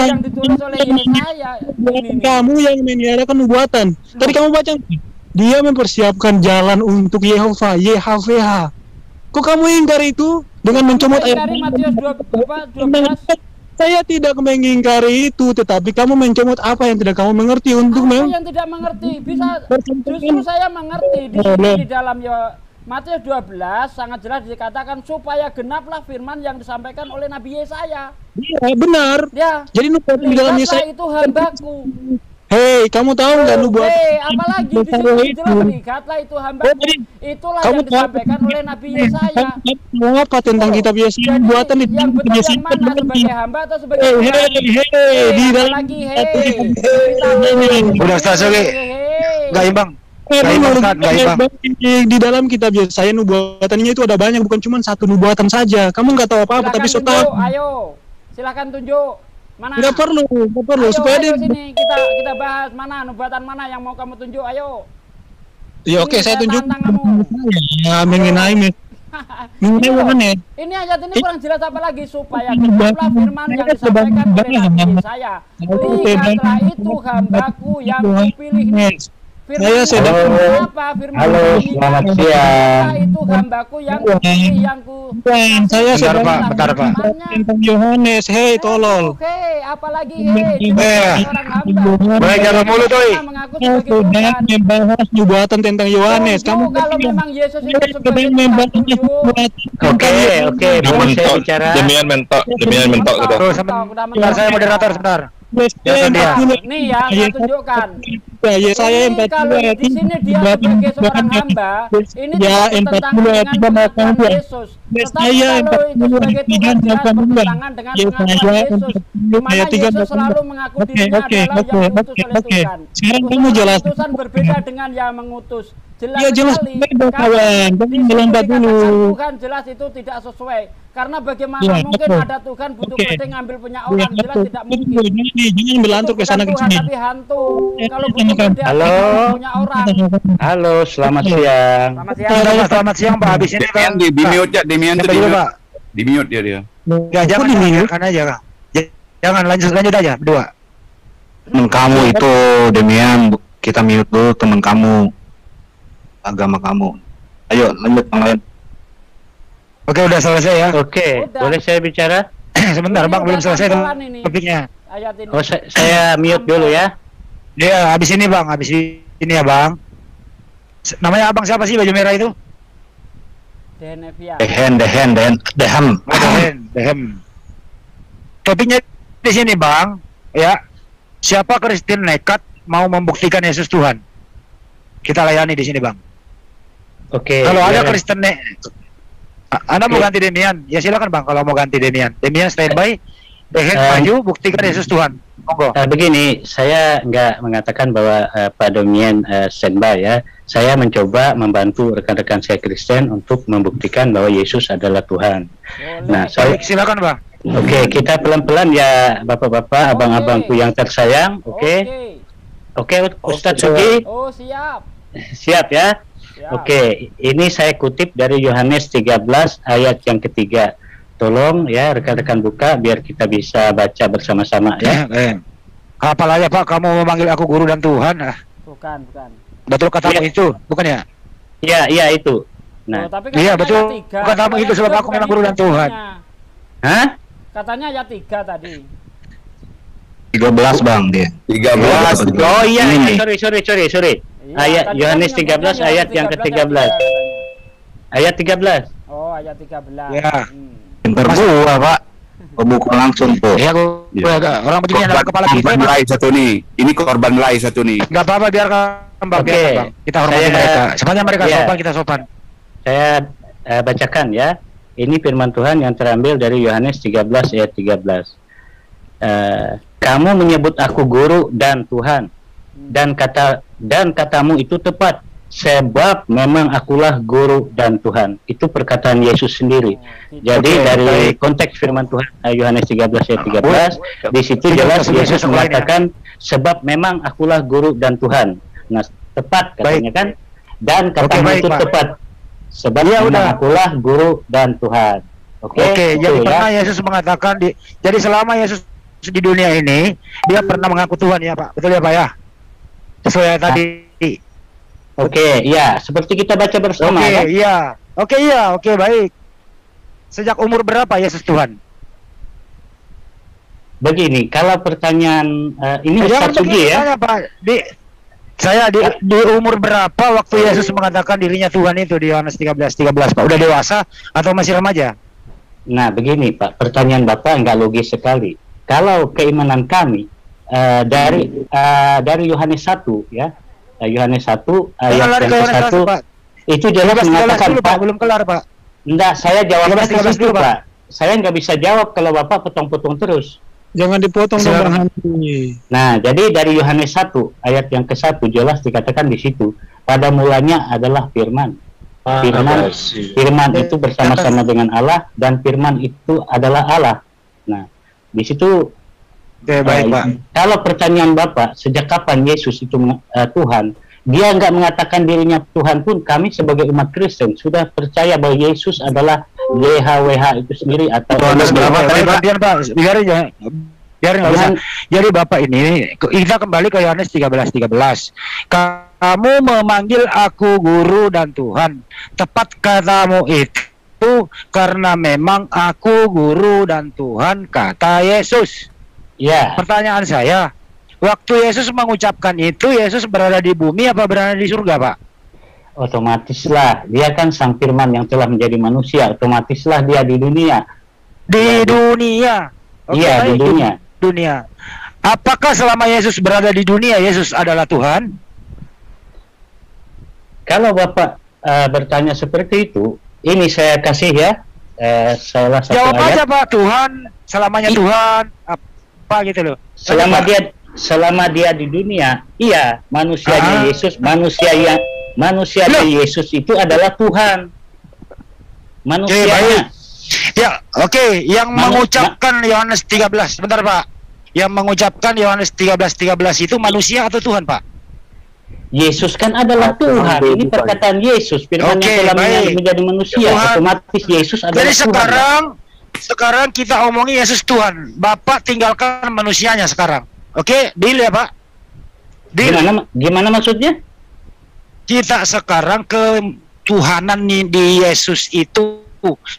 yang ditulis oleh Yesaya. Kamu yang menyatakan nubuatan. Tadi kamu baca, dia mempersiapkan jalan untuk Yehova, YHWH. Kok kamu ingkar itu dengan mencomot ayat Matius 12? Saya tidak mengingkari itu, tetapi kamu mencomot apa yang tidak kamu mengerti untuk yang tidak mengerti bisa justru saya mengerti di dalam Matius 12 sangat jelas dikatakan supaya genaplah firman yang disampaikan oleh Nabi Yesaya. Iya, benar. Ya. Jadi nubuatan di dalam Yesaya itu hambaku. Hei, kamu tahu nggak nubuatan? Apalagi di situ jelas lihatlah itu hambaku. Itulah yang disampaikan oleh Nabi Yesaya. Mau apa tentang kitab Yesaya? Nubuatan itu yang betul yang mana sebagai hamba atau sebagai di dalam lagi udah Tasugi. Enggak imbang. Di dalam kitab Yesaya nubuatannya itu ada banyak, bukan cuma satu nubuatan saja. Kamu nggak tahu apa-apa tapi so tahu. Ayo, silakan tunjuk. Mana? Nggak perlu. Supaya sini kita bahas mana nubuatan mana yang mau kamu tunjuk. Ayo. Ya oke, saya tunjuk. Ya, mengenai Yohanes. Ini ayat ini kurang jelas apa lagi supaya genaplah firman yang disampaikan oleh Nabi Yesaya. Lihatlah itu hambaku yang kupilih. Firman sedang apa? Firman Halo, selamat siang. Itu hambaku yang kupilih, yang ku saya Bentar, sedang Pak, bentar, Pak. tentang Yohanes. Hei tolol. Oke, apalagi orang hamba. Baik, jalan mulut, oi. Mengaku Kau sebagai sedang Tuhan. membahas nubuatan tentang Yohanes. Kamu Kalau memang Yesus itu sedang sebagai membahas Tuhan, nubuatan. Oke, boleh saya bicara? Demian mentok gitu. Tuh, sebentar, saya moderator sebentar. Ya, nih ya, saya tunjukkan. Ya, saya Ini kalau di sini dia sebagai seorang hamba, ini ya, tentang dengan pengakuan Yesus. Tetapi kalau itu sebagai Tuhan jelas bertentangan dengan pengakuan Yesus. Di mana Yesus selalu mengaku dirinya adalah yang diutus oleh Tuhan. Sekarang kamu jelas. Utusan berbeda dengan yang mengutus. Ya, jelas sekali. beda, kawan. Kamu Di situ melambat dikatakan dulu. Tuhan jelas itu tidak sesuai. Karena bagaimana Ya, mungkin betul. ada Tuhan butuh Oke. peti ngambil punya orang, jelas tidak mungkin. Jangan melantur ke sana ke Tuhan sini. tapi hantu. Kalau Bukan. butuh dia Halo. punya orang. Halo, selamat siang. Selamat siang. Selamat siang, Pak. Habis ini Demian di mute ya, Demian tuh Siapa di dulu, mute. Pak? Di mute dia. Ya, jangan kan aja, Kak. Jangan lanjut aja, berdua. Temen kamu itu Demian, kita mute dulu temen kamu, agama kamu. Ayo lanjut yang lain. Oke, udah selesai ya. Oke, Udah. boleh saya bicara? Sebentar, Ini Bang, belum udah selesai tampilan ini. topiknya. Ayat ini. Oh, saya mute dulu ya. Dia habis ini, Bang. Habis ini ya, Bang. Namanya abang siapa sih baju merah itu? Denevia. Dehen. Dehem. Topiknya di sini, Bang. Ya. Siapa Kristen nekat mau membuktikan Yesus Tuhan? Kita layani di sini, Bang. Oke. Kalau ada biar- Kristen Anda mau ganti Demian? Ya silakan, Bang, kalau mau ganti Demian. Demian standby. Dehem maju, buktikan Yesus Tuhan. Monggo. Begini, saya nggak mengatakan bahwa Pak Demian standby ya. Saya mencoba membantu rekan-rekan saya Kristen untuk membuktikan bahwa Yesus adalah Tuhan. Nah, saya Baik, silakan, Bang. Oke, kita pelan-pelan ya, bapak-bapak, abang-abangku yang tersayang. Oke, Ustadz Sugi, Oh, siap. siap ya. Siap. Oke, ini saya kutip dari Yohanes 13 ayat yang ketiga. Tolong ya rekan-rekan buka biar kita bisa baca bersama-sama ya. Kapal aja, Pak, kamu memanggil aku guru dan Tuhan. Bukan. Betul katamu itu, bukan ya? Iya itu. Nah, Tapi Iya, katanya betul. ayat 3. Katamu itu sebab aku memang guru dan Tuhan. hah? Katanya ayat 3 tadi. 13 Bang dia. 13. Oh iya, Ini. sorry. Iya, Ayat tadi Yohanes kan 13 nyebutnya ayat yang 13 ke-13. katanya. Ayat 13. Oh, ayat 13. Ya. Pinter gua Pak. Buku langsung tuh. Iya, orang begini ada kepala kita. Korban lay satu nih. Ini korban lay satu nih. Enggak apa-apa, biarkan, Bang. Oke. Biarkan, Bang. Kita hormati Saya- mereka. Semuanya mereka Iya. sopan, kita sopan. Saya bacakan ya. Ini firman Tuhan yang terambil dari Yohanes 13 ayat 13. Kamu menyebut aku guru dan Tuhan, dan katamu itu tepat, sebab memang akulah guru dan Tuhan. Itu perkataan Yesus sendiri. Jadi Oke, dari baik. konteks firman Tuhan Yohanes 13 ayat 13, di situ jelas Yesus mengatakan sebab memang akulah guru dan Tuhan. Nah, tepat katanya kan? Dan katamu baik, itu Pak. tepat, sebab Ya, memang udah. akulah guru dan Tuhan. Oke, Jadi itu pernah Yesus mengatakan jadi selama Yesus di dunia ini dia pernah mengaku Tuhan ya, Pak. Betul ya, Pak ya? Sesuai tadi. Oke, ya, seperti kita baca bersama Oke, kan? iya. Oke, baik. Sejak umur berapa Yesus Tuhan? Begini, kalau pertanyaan ini Jangan Ustaz Sugi begini ya. tanya, Pak. Di umur berapa waktu Yesus mengatakan dirinya Tuhan itu di Yohanes 13, Pak? Udah dewasa atau masih remaja? Nah, begini Pak, pertanyaan Bapak nggak logis sekali. Kalau keimanan kami dari Yohanes 1 ya, Yohanes 1 ayat Jangan lari yang ke Yohanes ke-1 1, Pak. itu jelas 13 mengatakan dulu, Pak. Belum kelar, Pak. Enggak, saya jawabnya 13 ke situ, dulu, Pak. Pak. Saya nggak bisa jawab kalau Bapak potong-potong terus. Jangan dipotong dong, Silakan. Bang Handi. Nah, jadi dari Yohanes 1 ayat yang ke-1 jelas dikatakan di situ, pada mulanya adalah firman. Firman itu bersama-sama dengan Allah dan firman itu adalah Allah. Nah, di situ Oke, baik, Pak. kalau pertanyaan Bapak, sejak kapan Yesus itu Tuhan? Dia nggak mengatakan dirinya Tuhan pun, kami sebagai umat Kristen sudah percaya bahwa Yesus adalah YHWH itu sendiri atau Yohanes berapa tadi, Pak? Pak. Biarin nggak usah. Jadi Bapak ini kita kembali ke Yohanes 13. kamu memanggil aku guru dan Tuhan. Tepat katamu itu, karena memang aku guru dan Tuhan, kata Yesus. Ya. Pertanyaan saya, waktu Yesus mengucapkan itu, Yesus berada di bumi apa berada di surga, Pak? Otomatislah, dia kan sang firman yang telah menjadi manusia, otomatislah dia di dunia. Di dunia. Iya, di dunia. Dunia. Apakah selama Yesus berada di dunia, Yesus adalah Tuhan? Kalau Bapak bertanya seperti itu, ini saya kasih ya salah satu Jawab ayat. aja, Pak. Tuhan, selamanya Tuhan, apa gitu loh. Selama dia di dunia, iya, manusianya Yesus, manusianya Yesus itu adalah Tuhan. Manusianya. Ya, oke, yang mengucapkan Yohanes 13, sebentar Pak. Yang mengucapkan Yohanes 13:13 itu manusia atau Tuhan, Pak? Yesus kan adalah Tuhan. Ini perkataan Yesus, firman yang telah menjadi manusia. Tuhan. Otomatis Yesus adalah Jadi Tuhan. sekarang kita omongin Yesus Tuhan. Bapak tinggalkan manusianya sekarang. Oke, deal ya, Pak? Deal. Gimana maksudnya? Kita sekarang ketuhanan di Yesus itu,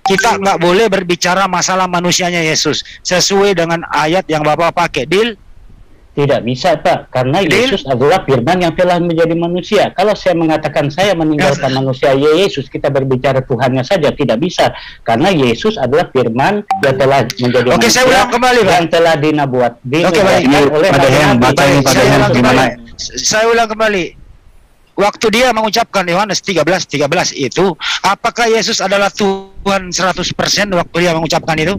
kita nggak boleh berbicara masalah manusianya Yesus sesuai dengan ayat yang Bapak pakai. Deal? Tidak bisa, Pak, karena Yesus adalah firman yang telah menjadi manusia. Kalau saya mengatakan saya meninggalkan manusia Yesus, kita berbicara Tuhannya saja, tidak bisa, karena Yesus adalah firman yang telah menjadi manusia. Saya ulang kembali, Pak. Yang telah dinubuat oleh Nabi. Saya ulang kembali. Waktu dia mengucapkan Yohanes 13:13 itu, apakah Yesus adalah Tuhan 100% waktu dia mengucapkan itu?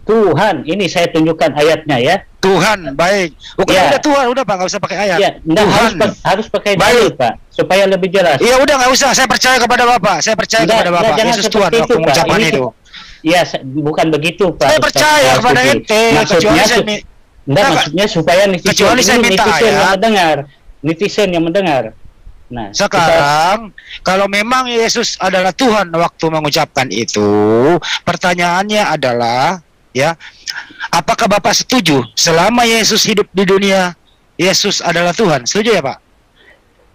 Tuhan, ini saya tunjukkan ayatnya ya. Tuhan, baik. Udah Tuhan, udah Pak, nggak usah pakai ayat. Ya, harus pakai dalil, Pak, supaya lebih jelas. Iya, udah nggak usah. Saya percaya kepada Bapak. Kepada Bapak. Yesus Tuhan waktu mengucapkan itu. Iya, bukan begitu, Pak. Saya percaya kepada ente. Maksudnya supaya netizen yang mendengar. Nah, sekarang kalau memang Yesus adalah Tuhan waktu mengucapkan itu, pertanyaannya adalah, ya, apakah Bapak setuju selama Yesus hidup di dunia, Yesus adalah Tuhan? Setuju ya, Pak?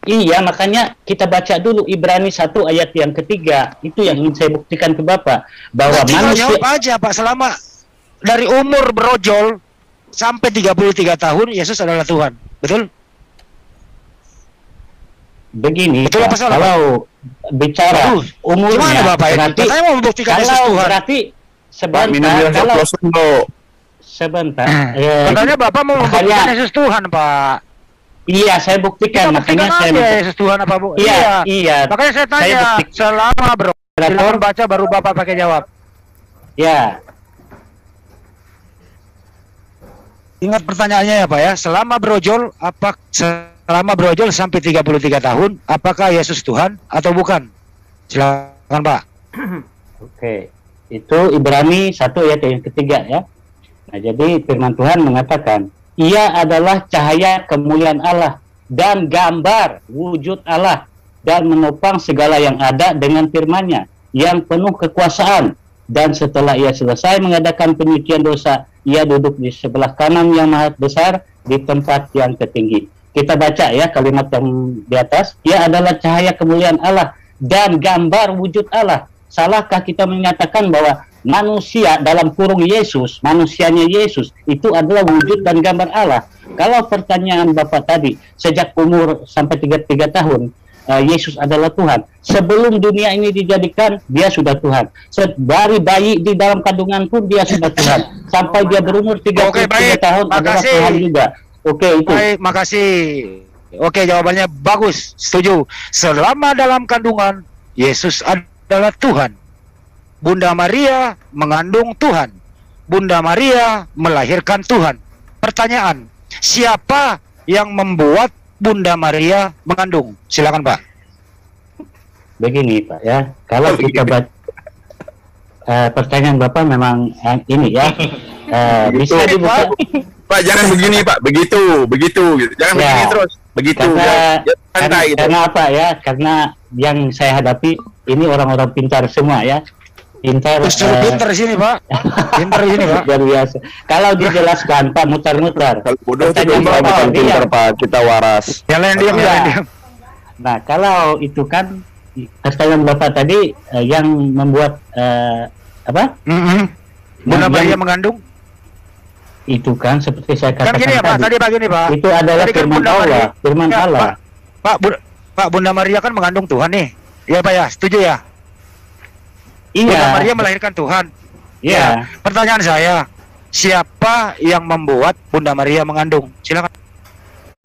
Iya, makanya kita baca dulu Ibrani 1 ayat yang ketiga. Itu yang ingin saya buktikan ke Bapak, bahwa manusia. Jawab aja, Pak. Selama dari umur berojol sampai 33 tahun Yesus adalah Tuhan. Betul? Begini, betul apa salah, kalau bicara umurnya, Bapak, berarti saya mau membuktikan Yesus Tuhan. Berarti sebentar. Katanya Bapak mau membuktikan Yesus Tuhan, Pak. Iya, saya buktikan. Makanya saya Yesus Tuhan apa, Bu? Iya. Makanya saya tanya, selama silakan baca baru Bapak pakai jawab. Ya. Ingat pertanyaannya ya, Pak ya. Selama berojol sampai 33 tahun, apakah Yesus Tuhan atau bukan? Silakan, Pak. Oke. Itu Ibrani 1 ayat yang ketiga ya. Nah, jadi firman Tuhan mengatakan, Ia adalah cahaya kemuliaan Allah dan gambar wujud Allah, dan menopang segala yang ada dengan firman-Nya yang penuh kekuasaan. Dan setelah Ia selesai mengadakan penyucian dosa, Ia duduk di sebelah kanan yang maha besar di tempat yang tertinggi. Kita baca ya kalimat yang di atas. Ia adalah cahaya kemuliaan Allah dan gambar wujud Allah. Salahkah kita menyatakan bahwa manusia dalam kurung Yesus, manusianya Yesus itu adalah wujud dan gambar Allah? Kalau pertanyaan Bapak tadi, sejak umur sampai 33 tahun Yesus adalah Tuhan. Sebelum dunia ini dijadikan, dia sudah Tuhan. Dari bayi di dalam kandungan pun dia sudah Tuhan. Sampai dia berumur 33 tahun adalah Tuhan juga. Oke, itu. Baik, makasih. Oke, jawabannya bagus. Setuju. Selama dalam kandungan, Yesus adalah Tuhan. Bunda Maria mengandung Tuhan. Bunda Maria melahirkan Tuhan. Pertanyaan, siapa yang membuat Bunda Maria mengandung? Silakan, Pak. Begini, Pak ya. Kalau kita baca pertanyaan Bapak memang ini ya. Bisa dibuka. Pak, jangan begini, Pak. Begitu. Jangan begini terus. Begitu. Karena apa ya? Karena yang saya hadapi ini orang-orang pintar semua ya. Pintar di sini, Pak. Pintar di sini, Pak. Luar biasa. Kalau dijelaskan, Pak, mutar-mutar. Kalau bodoh itu pintar, Pak. Kita waras. Yang lain diam. Nah, kalau itu kan pertanyaan Bapak tadi yang membuat apa? Bunda Maria mengandung? Itu kan seperti saya katakan Kan gini ya Pak, tadi begini Pak. Itu adalah Tadi kan firman Bunda Allah, Maria, firman ya, Allah. Pak, Bunda Maria kan mengandung Tuhan nih. Iya Pak ya, setuju ya? Iya. Bunda Maria melahirkan Tuhan. Iya. Ya. Pertanyaan saya, siapa yang membuat Bunda Maria mengandung? Silakan.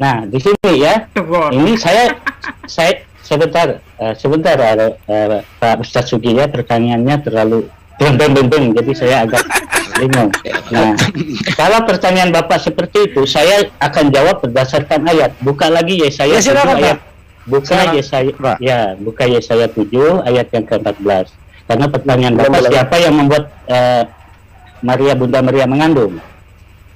Nah, di sini ya. Ini saya sebentar Pak Ustadz Sugi ya, pertanyaannya terlalu beng, jadi saya agak bingung. Nah, kalau pertanyaan Bapak seperti itu, saya akan jawab berdasarkan ayat. Buka lagi Yesaya 7 ayat. Buka Yesaya 7 ayat yang ke-14. Karena pertanyaan Bapak siapa yang membuat Bunda Maria mengandung?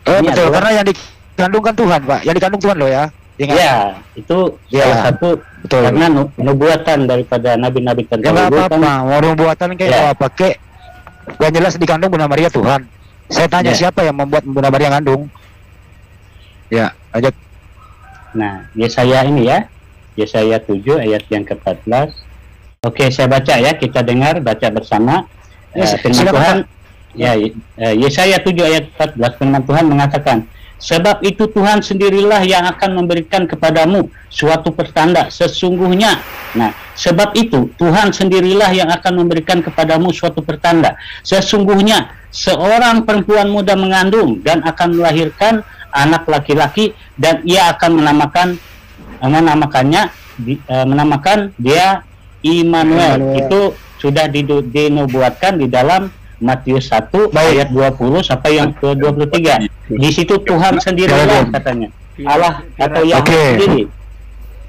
Betul, karena yang dikandung kan Tuhan, Pak. Yang dikandung Tuhan loh ya. Ya, itu salah satu betul. Karena nubuatan daripada nabi-nabi terdahulu. Ya nggak apa-apa, mau nubuatan kayak apa kek. Yang jelas dikandung Bunda Maria Tuhan. Saya tanya siapa yang membuat Bunda Maria ngandung? Ya, lanjut. Nah, Yesaya ini ya. Yesaya 7 ayat yang ke-14. Oke, saya baca ya, kita dengar, baca bersama. Firman Tuhan, ya, Yesaya 7 ayat 14, firman Tuhan mengatakan, sebab itu Tuhan sendirilah yang akan memberikan kepadamu suatu pertanda sesungguhnya. Nah, sebab itu Tuhan sendirilah yang akan memberikan kepadamu suatu pertanda. Sesungguhnya seorang perempuan muda mengandung dan akan melahirkan anak laki-laki, dan ia akan menamakan dia Immanuel. Itu sudah dinubuatkan di dalam Matius 1 ayat 20 sampai yang ke-23. Di situ Tuhan sendirilah katanya. Allah atau yang sendiri.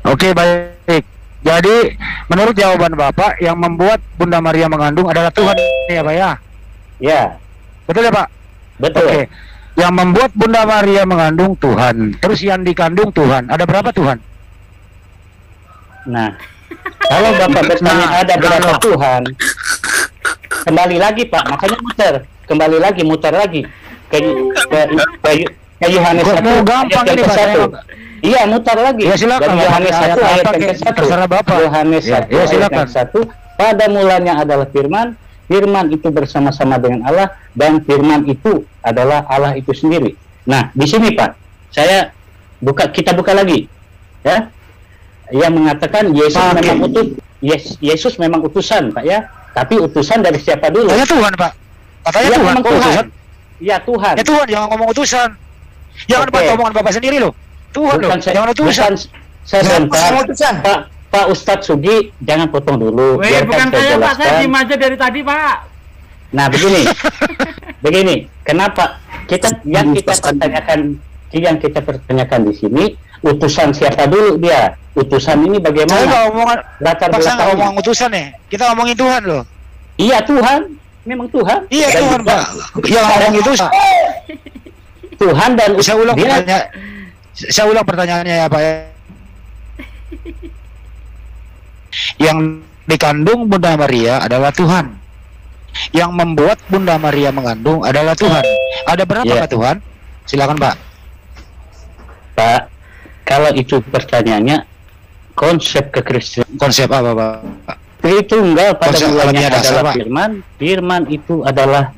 Oke, baik. Jadi menurut jawaban Bapak, yang membuat Bunda Maria mengandung adalah Tuhan ya Pak ya? Ya. Betul ya Pak? Betul. Oke. Yang membuat Bunda Maria mengandung Tuhan. Terus yang dikandung Tuhan. Ada berapa Tuhan? Nah, kalau Bapak bertanya ada berapa Tuhan, kembali lagi Pak, makanya muter lagi ke Yohanes 1 gampang ayat ini Pak. Iya, mutar lagi. Ya silakan. Dari Yohanes 1 ayat yang ke-1. Terserah Bapak. Yohanes 1 ya, ayat yang ke-1. Pada mulanya adalah firman, firman itu bersama-sama dengan Allah, dan firman itu adalah Allah itu sendiri. Nah, di sini Pak, kita buka lagi. Ya. Yang mengatakan Yesus memang utusan, Pak ya. Tapi utusan dari siapa dulu? Katanya Tuhan, Pak. Katanya ya, Tuhan. Tuhan. Ya, Tuhan. Ya Tuhan yang ngomong utusan. Jangan Pak omongan Bapak sendiri loh. Tuhan loh. Jangan utusan. Pak Ustadz Sugi, jangan potong dulu. Bukan saya Pak, saya diem aja dari tadi Pak. Nah, begini. Kenapa yang kita pertanyakan di sini, utusan siapa dulu dia? Utusan ini bagaimana? Saya nggak omongan latar belakangnya. ngomong utusan nih. Kita ngomongin Tuhan loh. Iya Tuhan, memang Tuhan. Iya Tuhan Pak. Yang ngomong itu Tuhan dan saya ulang pertanyaannya ya Pak. Yang dikandung Bunda Maria adalah Tuhan. Yang membuat Bunda Maria mengandung adalah Tuhan. Ada berapa Pak Tuhan? Silakan Pak. Pak, kalau itu pertanyaannya konsep kekristenan. Konsep apa Pak? Itu enggak, pada mulanya adalah firman. Firman itu adalah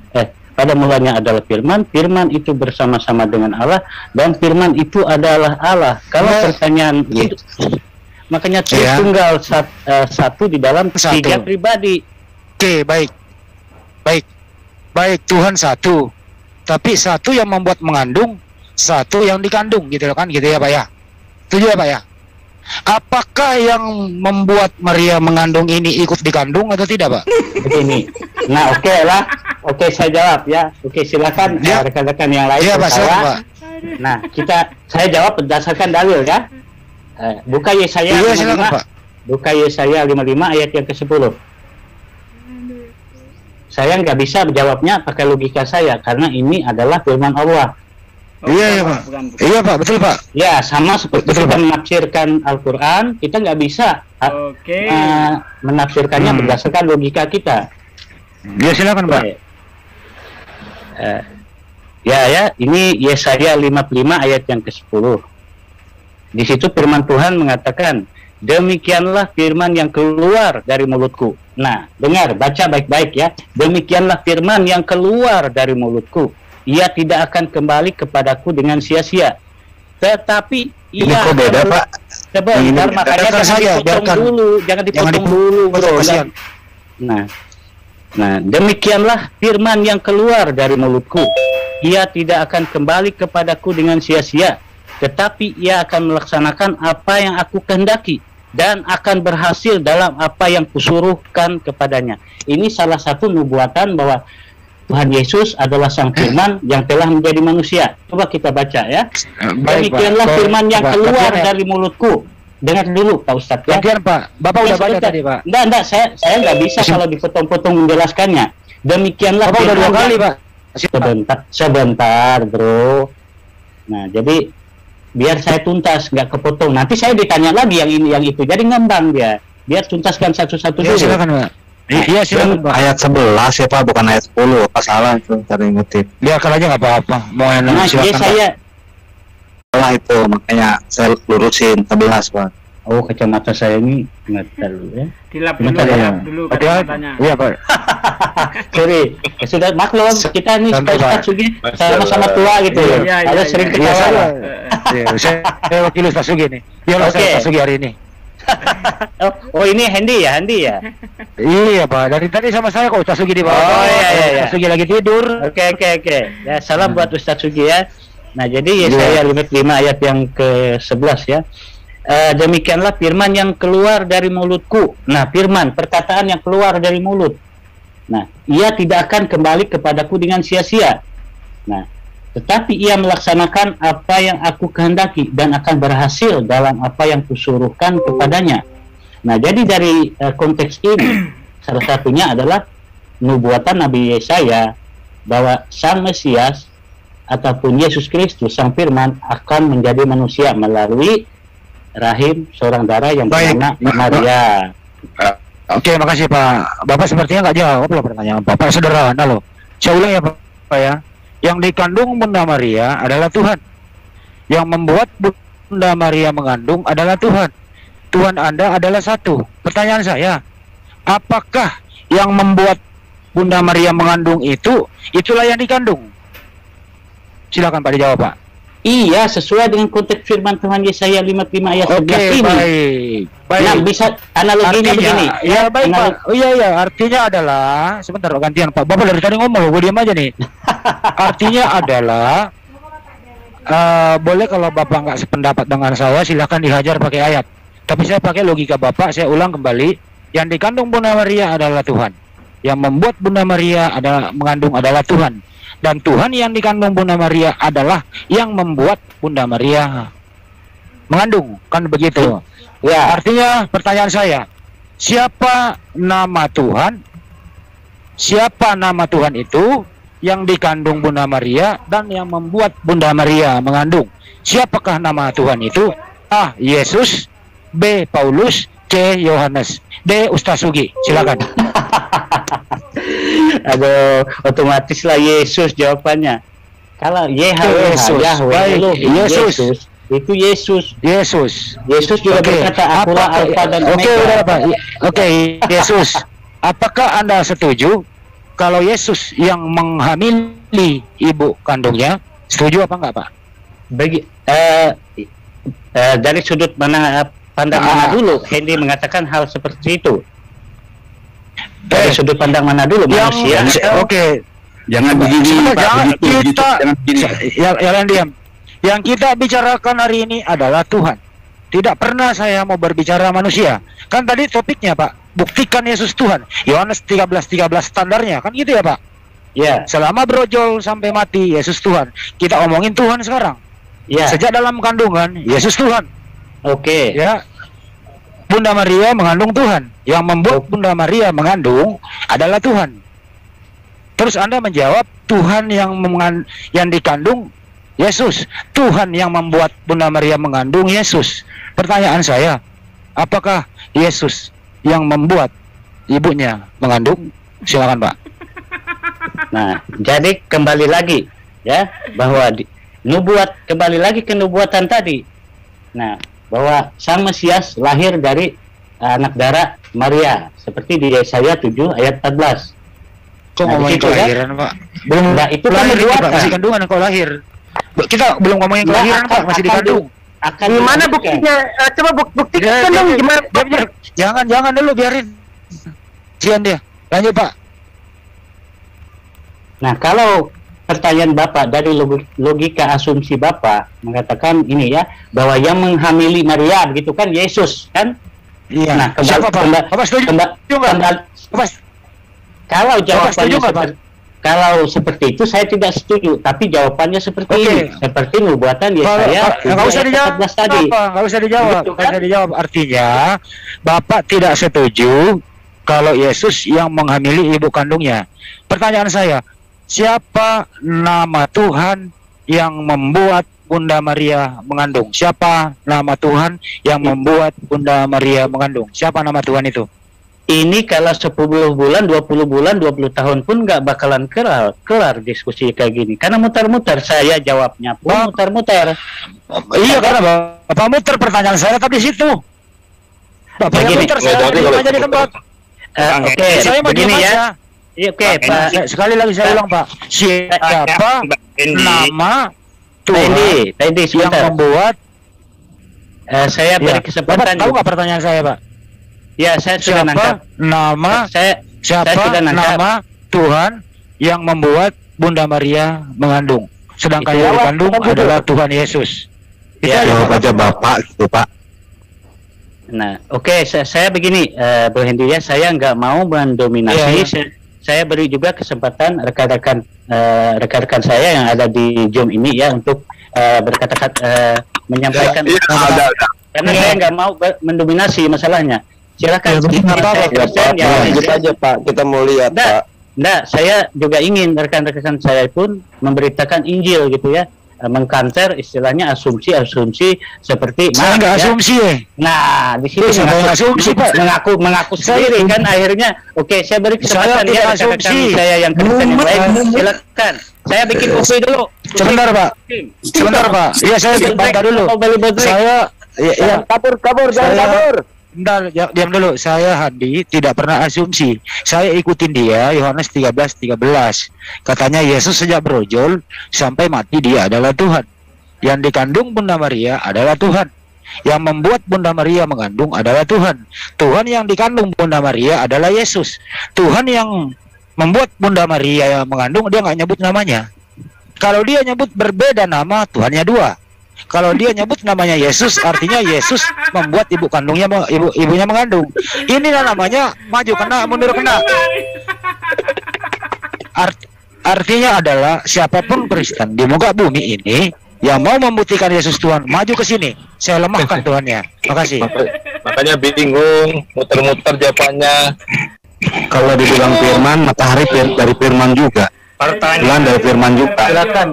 pada mulanya adalah firman. Firman itu bersama-sama dengan Allah, dan firman itu adalah Allah. Kalau pertanyaan itu, makanya tunggal satu di dalam tiga pribadi. Oke, baik Tuhan satu, tapi satu yang membuat mengandung, satu yang dikandung, gitu kan, gitu ya Pak ya. Setuju ya Pak ya? Apakah yang membuat Maria mengandung ini ikut dikandung atau tidak Pak? Begini. Nah, oke saya jawab ya. Oke, silakan rekan-rekan yang lain. Iya Pak, Pak. Nah, saya jawab berdasarkan dalil ya. Buka Yesaya 55. Buka Yesaya 55 ayat yang ke-10. Saya nggak bisa menjawabnya pakai logika saya, karena ini adalah firman Allah. Iya Pak. Iya Pak, betul Pak. Ya, sama seperti kita menafsirkan Al-Quran, kita nggak bisa menafsirkannya berdasarkan logika kita. Ya, silakan Pak. Ini Yesaya 55 ayat yang ke-10. Di situ firman Tuhan mengatakan, demikianlah firman yang keluar dari mulutku. Nah, dengar, baca baik-baik ya. Demikianlah firman yang keluar dari mulutku. Ia tidak akan kembali kepadaku dengan sia-sia. Tetapi ia kok beda, Pak? Sebentar, makanya jangan dipotong dulu, bro. Nah, demikianlah firman yang keluar dari mulutku. Ia tidak akan kembali kepadaku dengan sia-sia, tetapi ia akan melaksanakan apa yang aku kehendaki dan akan berhasil dalam apa yang kusuruhkan kepadanya. Ini salah satu nubuatan bahwa Tuhan Yesus adalah Sang Firman yang telah menjadi manusia. Coba kita baca ya. Demikianlah firman yang keluar dari mulutku. Dengar dulu Pak Ustadz ya. Pak. Bapak udah baca tadi, Pak. Enggak, saya nggak bisa kalau dipotong-potong menjelaskannya. Demikianlah Bapak udah 2 kali, Pak. Sebentar, bro. Nah, jadi biar saya tuntas, nggak kepotong. Nanti saya ditanya lagi yang ini, yang itu. Jadi ngembang dia. Biar tuntaskan satu-satu dulu. Silakan, Pak. Iya, silakan, Pak. Ayat 11 ya, Pak, bukan ayat 10. Apa salah itu? Tadi ngutip. Biarkan aja nggak apa-apa. Mau enak, Nah, silakan. saya salah itu, makanya saya lurusin 11, Pak. Oh, kacamata saya ini nggak terlalu ya. Dilap Bentar dulu, ya. dilap dulu kacamatanya. Iya, Pak. Sorry, ya sudah maklum kita nih Santai, Ustaz Pak. Sugi sama-sama tua gitu ya. Iya, Ada iya, sering iya. ketawa. Iya, saya wakil Ustaz Sugi nih. Iya, Oke. Ustaz Sugi hari ini. Oh, ini Hendy ya. Iya, Pak. Dari tadi sama saya kok Ustaz Sugi di bawah. Oh, iya. Ustaz Sugi lagi tidur. Oke. Ya, salam buat Ustaz Sugi ya. Nah, jadi Yesaya 55 ayat yang ke-11 ya. Demikianlah firman yang keluar dari mulutku. Nah, firman, perkataan yang keluar dari mulut. Nah, ia tidak akan kembali kepadaku dengan sia-sia. Nah, tetapi ia melaksanakan apa yang aku kehendaki dan akan berhasil dalam apa yang kusuruhkan kepadanya. Nah, jadi dari konteks ini, salah satunya adalah nubuatan Nabi Yesaya bahwa Sang Mesias ataupun Yesus Kristus, Sang Firman, akan menjadi manusia melalui rahim seorang darah yang bernama Maria. Oke, makasih Pak. Bapak sepertinya nggak jawab loh pertanyaan Bapak. Sederhana loh. Saya ulang ya Pak ya. Yang dikandung Bunda Maria adalah Tuhan. Yang membuat Bunda Maria mengandung adalah Tuhan. Tuhan Anda adalah satu. Pertanyaan saya, apakah yang membuat Bunda Maria mengandung itulah yang dikandung? Silakan Pak dijawab Pak. Iya, sesuai dengan konteks firman Tuhan Yesaya 55 ayat 11 ini. Baik. Nah, bisa analoginya begini. Ya, baik Pak. Oh iya, artinya adalah sebentar gantian Pak. Bapak dari tadi ngomong, gue diam aja nih. Artinya adalah boleh kalau Bapak nggak sependapat dengan saya, silakan dihajar pakai ayat. Tapi saya pakai logika Bapak, saya ulang kembali. Yang dikandung Bunda Maria adalah Tuhan. Yang membuat Bunda Maria mengandung adalah Tuhan. Dan Tuhan yang dikandung Bunda Maria adalah yang membuat Bunda Maria mengandung, kan begitu? Ya. Artinya pertanyaan saya, siapa nama Tuhan? Siapa nama Tuhan itu yang dikandung Bunda Maria dan yang membuat Bunda Maria mengandung? Siapakah nama Tuhan itu? A. Yesus, B. Paulus, C. Yohanes, D. Ustaz Sugi. Silakan. Aduh, otomatis lah Yesus jawabannya. Kalau Yahweh Yesus itu Yesus juga berkata akulah Alfa dan Omega. Oke, Yesus. Apakah Anda setuju kalau Yesus yang menghamili ibu kandungnya? Setuju apa enggak, Pak? Dari sudut pandang mana dulu Hendy mengatakan hal seperti itu? Dari sudut pandang mana dulu manusia? Oke. Jangan begini, Pak. Jangan diam. Yang kita bicarakan hari ini adalah Tuhan. Tidak pernah saya mau berbicara manusia. Kan tadi topiknya, Pak. Buktikan Yesus Tuhan. Yohanes 13:13 standarnya, kan gitu ya, Pak? Ya. Selama brojol sampai mati, Yesus Tuhan. Kita omongin Tuhan sekarang. Ya. Sejak dalam kandungan, Yesus Tuhan. Oke. Ya. Bunda Maria mengandung Tuhan. Yang membuat Bunda Maria mengandung adalah Tuhan. Terus Anda menjawab Tuhan yang dikandung Yesus. Tuhan yang membuat Bunda Maria mengandung Yesus. Pertanyaan saya, apakah Yesus yang membuat ibunya mengandung? Silakan Pak. Nah, jadi kembali lagi ya bahwa nubuat, kembali lagi ke nubuatan tadi. Nah, bahwa Sang Mesias lahir dari anak darah Maria, seperti di Yesaya 7 ayat 14. Kok ngomongin kelahiran, Pak? Belum, nah, itu kan Pak, masih kandungan kok lahir. Kita belum ngomongin kelahiran, Pak, masih dikandung. Gimana buktinya? Coba buktikan dong gimana? Jangan dulu, biarin. Sian dia. Lanjut, Pak. Nah, kalau pertanyaan Bapak dari logika asumsi Bapak mengatakan ini ya, bahwa yang menghamili Maria begitu kan Yesus kan? Iya. Nah, siapa, Pak? Bapak setuju nggak? Kalau jawabannya kalau seperti itu saya tidak setuju, tapi jawabannya seperti ini, seperti nubuatan Yesaya. Nggak usah dijawab tadi. Nggak usah dijawab. Nggak usah dijawab. Artinya Bapak tidak setuju kalau Yesus yang menghamili ibu kandungnya. Pertanyaan saya, siapa nama Tuhan yang membuat Bunda Maria mengandung? Siapa nama Tuhan yang membuat Bunda Maria mengandung? Siapa nama Tuhan itu? Ini kalau 10 bulan, 20 bulan, 20 tahun pun nggak bakalan kelar diskusi kayak gini. Karena muter-muter, saya jawabnya pun muter-muter. Iya, karena Bapak muter pertanyaan saya tapi di situ. Bapak yang muter, saya aja di tempat. Oke, saya mau begini ya. Oke, Pak. Sekali lagi saya ulang, Pak. Siapa nama Tuhan yang membuat? Saya beri kesempatan. Tahu nggak pertanyaan saya, Pak? Ya, saya sudah nangkap. Siapa nama Tuhan yang membuat Bunda Maria mengandung? Sedangkan yang dikandung adalah Tuhan Yesus. Ya, jawab aja Bapak gitu, Pak. Nah, oke, saya begini, Bu Hendy ya, saya nggak mau mendominasi. Saya beri juga kesempatan rekan-rekan saya yang ada di Zoom ini ya untuk berkata-kata menyampaikan. Karena saya nggak mau mendominasi masalahnya. Silakan. Lanjut aja Pak, kita mau lihat Pak. Nah, saya juga ingin rekan-rekan saya pun memberitakan Injil gitu ya, mengkanter istilahnya asumsi-asumsi seperti saya nggak asumsi ya. Nah, di situ mengaku sendiri kan akhirnya. Oke, saya beri kesempatan ya rekan-rekan saya yang Kristen yang lain. Silakan. Saya bikin kopi dulu. Sebentar, Pak. Iya, saya bentar dulu. Saya kabur, jangan kabur. Bentar, diam dulu. Saya Handi tidak pernah asumsi. Saya ikutin dia Yohanes 13:13. Katanya Yesus sejak brojol sampai mati dia adalah Tuhan. Yang dikandung Bunda Maria adalah Tuhan. Yang membuat Bunda Maria mengandung adalah Tuhan. Tuhan yang dikandung Bunda Maria adalah Yesus. Tuhan yang membuat Bunda Maria mengandung dia nggak nyebut namanya. Kalau dia nyebut berbeda nama, Tuhannya dua. Kalau dia nyebut namanya Yesus, artinya Yesus membuat ibu kandungnya, ibunya mengandung. Inilah namanya maju kena, mundur kena. Artinya adalah siapapun Kristen di muka bumi ini yang mau membuktikan Yesus Tuhan, maju ke sini. Saya lemahkan Tuhannya. Makasih. Makanya bingung, muter-muter jawabannya. Kalau dibilang firman, matahari dari firman juga. Bulan dari firman juga. Silakan.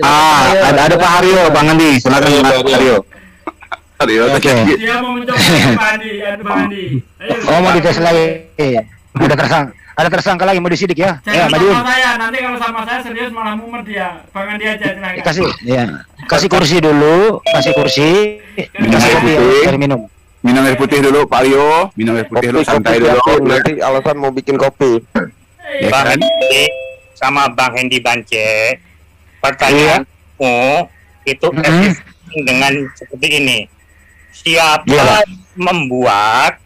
Ada Pak Haryo, Bang Andi. Silakan Pak Haryo. Oke. Dia mau mencoba Bang Andi. Oh, mau dites lagi. Ada tersangka lagi mau disidik ya. Ya, majuin. Saya nanti kalau sama saya serius malah mumet dia. Bang Andi aja silakan. Kasih kursi dulu, kasih kursi. Kasih kopi, air minum. Minum air putih dulu, Pak Aryo. Minum air putih dulu, santai dulu. Nanti alasan mau bikin kopi. Bang Hendi sama Bang Hendi Bance, pertanyaanmu itu dengan seperti ini. Siapa membuat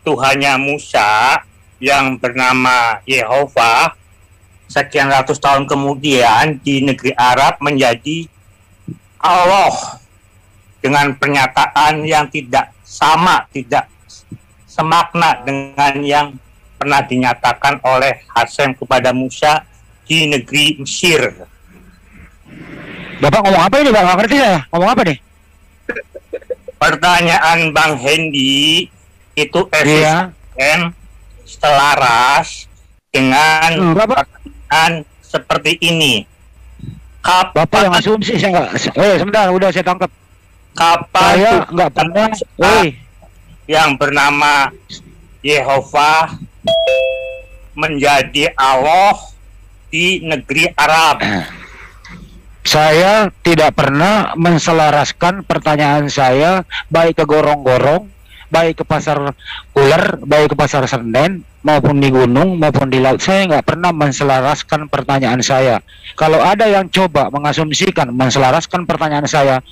Tuhannya Musa yang bernama Yehova sekian ratus tahun kemudian di negeri Arab menjadi Allah dengan pernyataan yang tidak sama, tidak semakna dengan yang pernah dinyatakan oleh Hasem kepada Musa di negeri Mesir. Bapak ngomong apa ini, Bang? Nggak ngerti saya. Ngomong apa nih? Pertanyaan Bang Hendi itu efisien, selaras dengan pertanyaan seperti ini. Bapak yang asumsi saya nggak. Sebentar, udah saya tangkap. Kapan saya nggak pernah yang bernama Yehova menjadi Allah di negeri Arab? Saya tidak pernah menselaraskan pertanyaan saya baik ke gorong-gorong, baik ke pasar ular, baik ke pasar Senen, maupun di gunung, maupun di laut. Saya nggak pernah menselaraskan pertanyaan saya. Kalau ada yang coba mengasumsikan, menselaraskan pertanyaan saya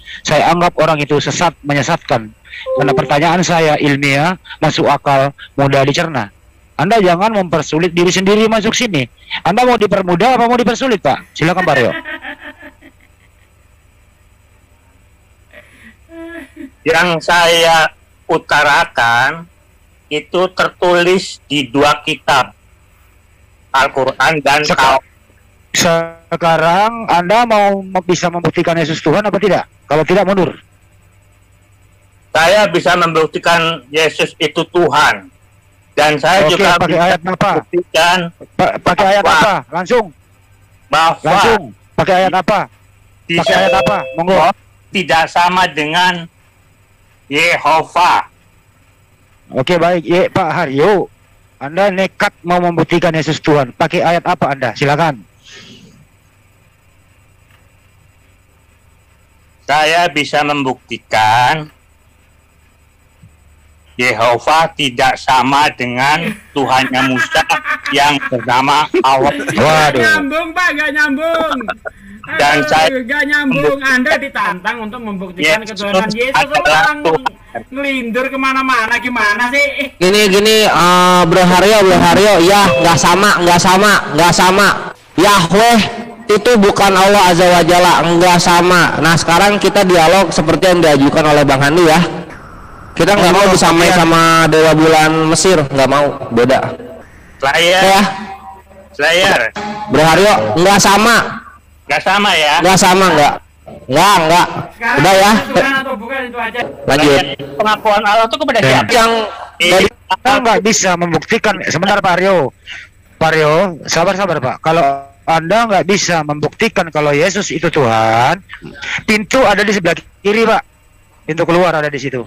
anggap orang itu sesat, menyesatkan. Karena pertanyaan saya ilmiah, masuk akal, mudah dicerna. Anda jangan mempersulit diri sendiri masuk sini. Anda mau dipermudah apa mau dipersulit, Pak? Silakan, Pak Rio. Yang saya utarakan itu tertulis di 2 kitab, Al-Quran dan Taurat. Sekarang Anda mau bisa membuktikan Yesus Tuhan apa tidak? Kalau tidak, mundur. Saya bisa membuktikan Yesus itu Tuhan, dan saya juga pakai bisa ayat apa? membuktikan Pakai ayat apa? Langsung pakai ayat apa? Pakai ayat apa? Monggo. Tidak sama dengan Yehova. Oke, baik, Pak Haryo. Anda nekat mau membuktikan Yesus Tuhan. Pakai ayat apa Anda? Silakan. Saya bisa membuktikan Yehova tidak sama dengan Tuhannya Musa yang bernama Allah. Gak nyambung, Pak, gak nyambung. Dan saya gak nyambung. Anda ditantang untuk membuktikan ketuhanan Yesus. Orang ngelindur kemana-mana, gimana sih? Gini, Bro Haryo, ya nggak sama. Yahweh itu bukan Allah Azza wa Jalla, nggak sama. Nah, sekarang kita dialog seperti yang diajukan oleh Bang Handi ya. Kita nggak mau disamain sama dewa bulan Mesir, nggak mau, beda. Slayer. Bro Haryo, nggak sama. Nggak sama ya? Nggak sama, nggak. Udah ya. Lanjut. Pengakuan Allah itu kepada siapa? Yang kita nggak bisa membuktikan. Sebentar, Pak Rio, sabar Pak. Kalau Anda nggak bisa membuktikan kalau Yesus itu Tuhan, pintu ada di sebelah kiri, Pak. Pintu keluar ada di situ.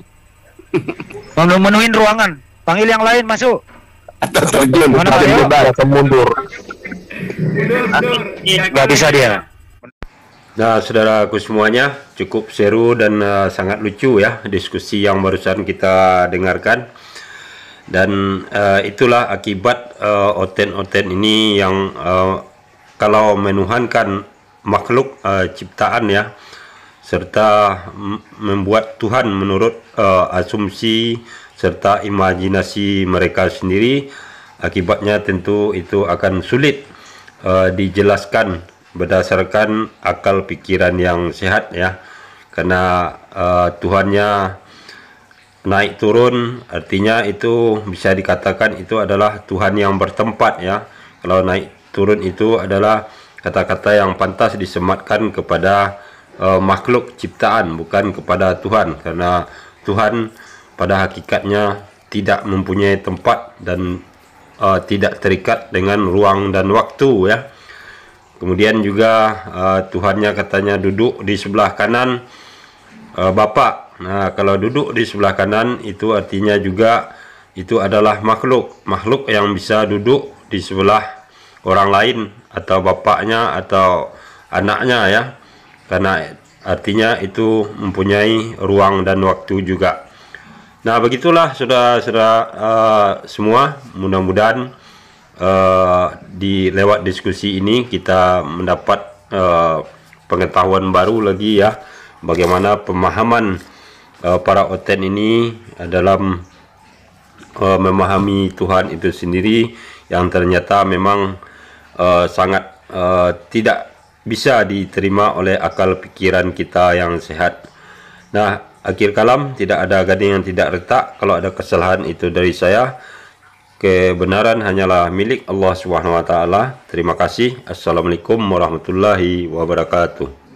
Menuhin ruangan. Panggil yang lain masuk. Mana Pak Rio? Mundur. Nggak bisa dia. Nah, saudaraku semuanya, cukup seru dan sangat lucu ya diskusi yang barusan kita dengarkan. Dan itulah akibat oten-oten ini yang kalau menuhankan makhluk ciptaan ya, serta membuat Tuhan menurut asumsi serta imajinasi mereka sendiri, akibatnya tentu itu akan sulit dijelaskan berdasarkan akal pikiran yang sehat ya, karena Tuhannya naik turun, artinya itu bisa dikatakan itu adalah Tuhan yang bertempat ya. Kalau naik turun itu adalah kata-kata yang pantas disematkan kepada makhluk ciptaan, bukan kepada Tuhan, karena Tuhan pada hakikatnya tidak mempunyai tempat dan tidak terikat dengan ruang dan waktu ya. Kemudian juga Tuhannya katanya duduk di sebelah kanan Bapa. Nah, kalau duduk di sebelah kanan itu artinya juga itu adalah makhluk yang bisa duduk di sebelah orang lain atau bapaknya atau anaknya ya, karena artinya itu mempunyai ruang dan waktu juga. Nah, begitulah saudara-saudara semua, mudah-mudahan di lewat diskusi ini kita mendapat pengetahuan baru lagi ya, bagaimana pemahaman para oten ini dalam memahami Tuhan itu sendiri, yang ternyata memang sangat tidak bisa diterima oleh akal pikiran kita yang sehat. Nah, akhir kalam, tidak ada gading yang tidak retak. Kalau ada kesalahan itu dari saya. Kebenaran hanyalah milik Allah Subhanahu wa taala. Terima kasih. Assalamualaikum warahmatullahi wabarakatuh.